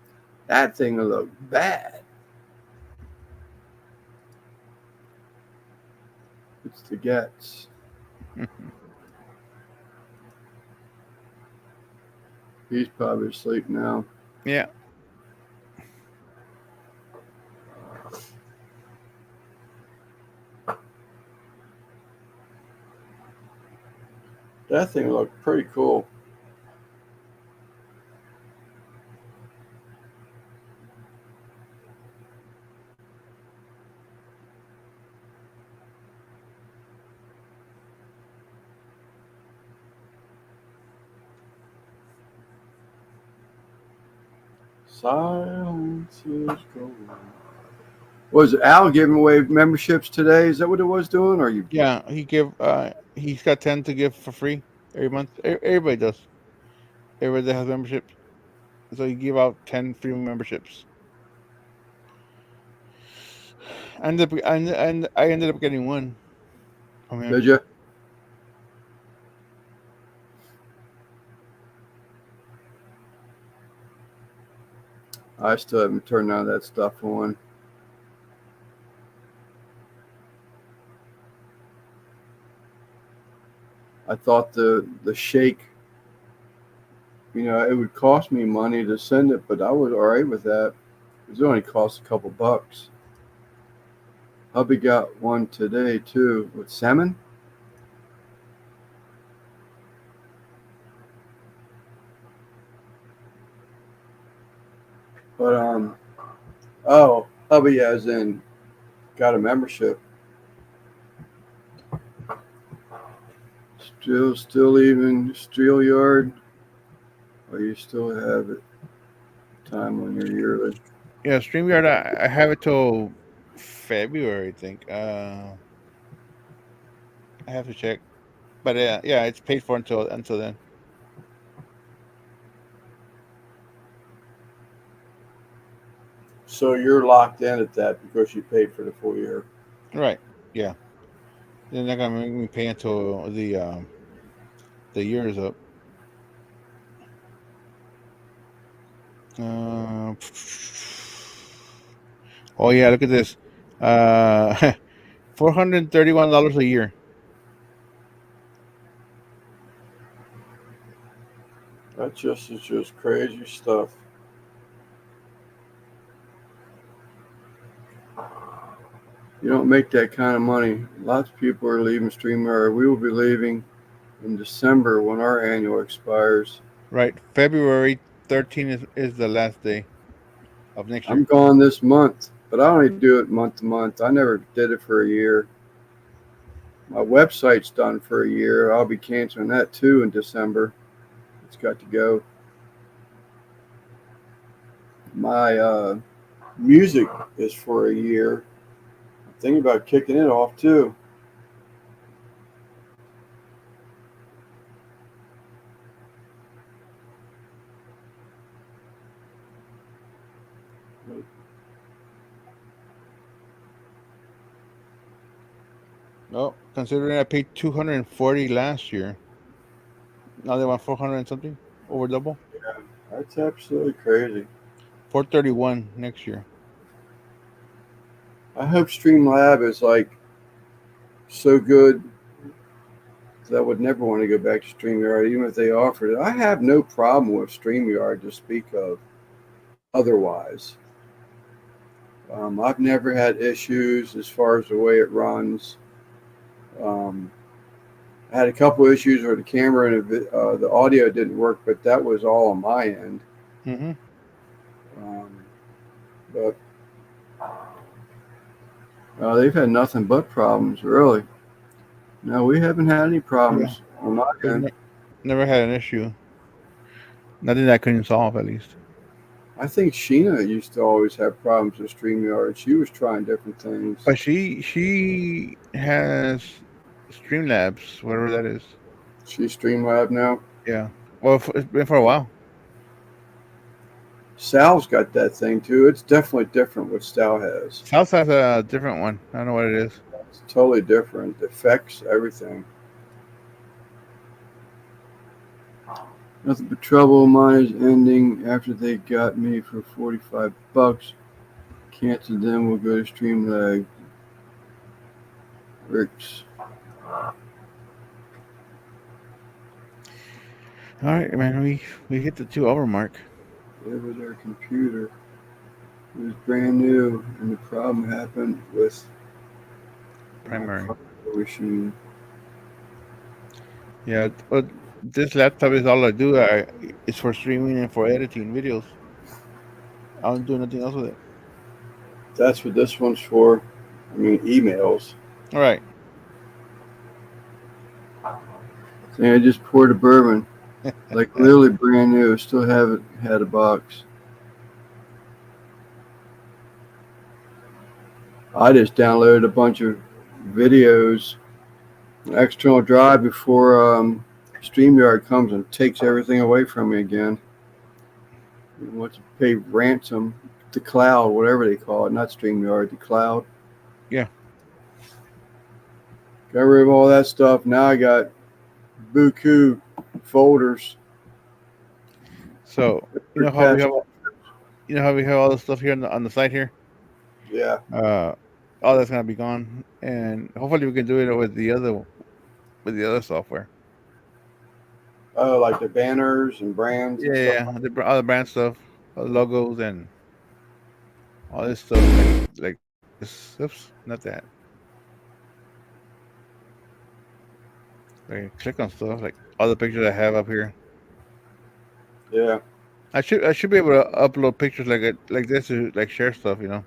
That thing looked bad. It's the Getz. He's probably asleep now. Yeah. That thing looked pretty cool. Silence is golden. Was Al giving away memberships today? Is that what it was doing? Or you? Yeah, he's got 10 to give for free every month. Everybody does. Everybody that has memberships. So you give out 10 free memberships. And I ended up getting one. Did you? I still haven't turned on that stuff on. I thought the shake, it would cost me money to send it, but I was all right with that. It only cost a couple bucks. Hubby got one today too with salmon. But hubby as in got a membership. Still even StreamYard, or you still have it time on your yearly? Yeah, StreamYard. I have it till February, I think. I have to check, but yeah, it's paid for until then. So you're locked in at that because you paid for the full year. Right. Yeah. They're not gonna make me pay until the year is up. Oh yeah, look at this. $431 a year. That is just crazy stuff. You don't make that kind of money. Lots of people are leaving StreamYard. We will be leaving in December when our annual expires. Right. February 13th is the last day. of next I'm year. gone this month, but I only do it month to month. I never did it for a year. My website's done for a year. I'll be canceling that too in December. It's got to go. My music is for a year. I'm thinking about kicking it off too. No, considering I paid 240 last year, now they want 400 and something, over double. That's absolutely crazy. 431 next year. I hope Streamlab is like so good that I would never want to go back to StreamYard, even if they offered it. I have no problem with StreamYard to speak of otherwise. I've never had issues as far as the way it runs. Um, I had a couple issues where the camera and the audio didn't work, but that was all on my end. Mm-hmm. But they've had nothing but problems, really. No, we haven't had any Yeah, problems on my we've end. never had an issue. Nothing that I couldn't solve, at least. I think Sheena used to always have problems with StreamYard. She was trying different things. But she has Streamlabs, whatever that is. She's Streamlab now. Yeah. Well, it's been for a while. Sal's got that thing too. It's definitely different what Sal has. South has a different one. I don't know what it is. It's totally different. The effects, everything. Nothing but trouble. Mine is ending after they got me for $45. Cancel them. We'll go to Streamlab. Ricks. All right, man. We hit the 2 hour mark. Over their computer. It was brand new, and the problem happened with Primary. machine. Yeah, but this laptop is all I do. It's for streaming and for editing videos. I don't do nothing else with it. That's what this one's for. I mean, emails. All right. And I just poured a bourbon, like literally brand new. Still haven't had a box. I just downloaded a bunch of videos, external drive before StreamYard comes and takes everything away from me again. You want to pay ransom, the cloud, whatever they call it, not StreamYard, the cloud. Yeah. Got rid of all that stuff. Now I got buku folders. So you know how we have all the stuff here on the site here. Yeah. All that's gonna be gone, and hopefully we can do it with the other software. Oh, like the banners and brands. And Yeah, stuff. all the brand stuff, all the logos, and all this stuff. Like this. Oops, not that. Like click on stuff like all the pictures I have up here. Yeah. I should be able to upload pictures like this to like share stuff, you know.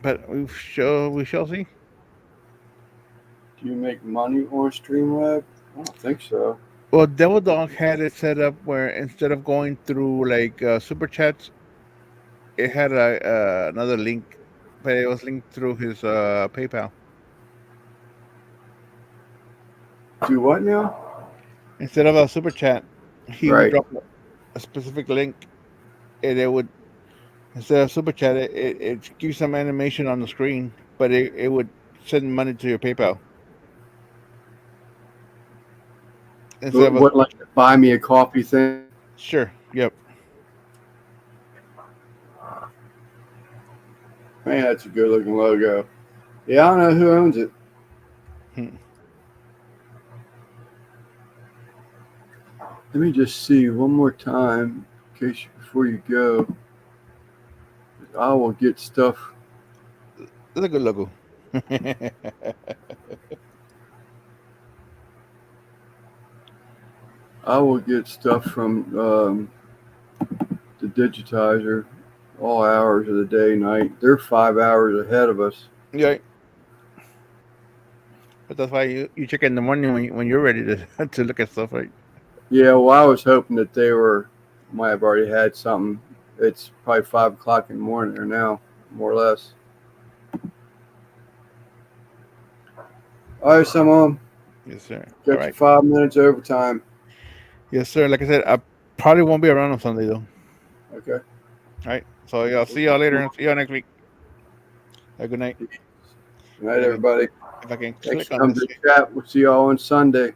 But we shall see. Do you make money on Streamlab? I don't think so. Well, Devil Dog had it set up where instead of going through like super chats, it had another link, but it was linked through his PayPal. Do what now? Instead of a super chat, he would Right. drop a specific link, and it would instead of super chat, it gives some animation on the screen, but it would send money to your PayPal. Instead of What like the buy me a coffee thing? sure, yep. Man, that's a good looking logo. Yeah, I don't know who owns it. Let me just see one more time in case before you go. I will get stuff. It's a good logo. I will get stuff from the digitizer all hours of the day, night. They're 5 hours ahead of us. Yeah. But that's why you check in the morning when you're ready to to look at stuff, right? Yeah, well, I was hoping that they might have already had something. It's probably 5 o'clock in the morning there now, more or less. All right, Simon. Yes, sir. Got All you right. 5 minutes overtime. Yes, sir. Like I said, I probably won't be around on Sunday though. Okay. All right. So yeah, I'll see y'all later. See y'all next week. Have a good night. Good night, everybody. If I can Thanks click for on coming this. to the chat. We'll see y'all on Sunday.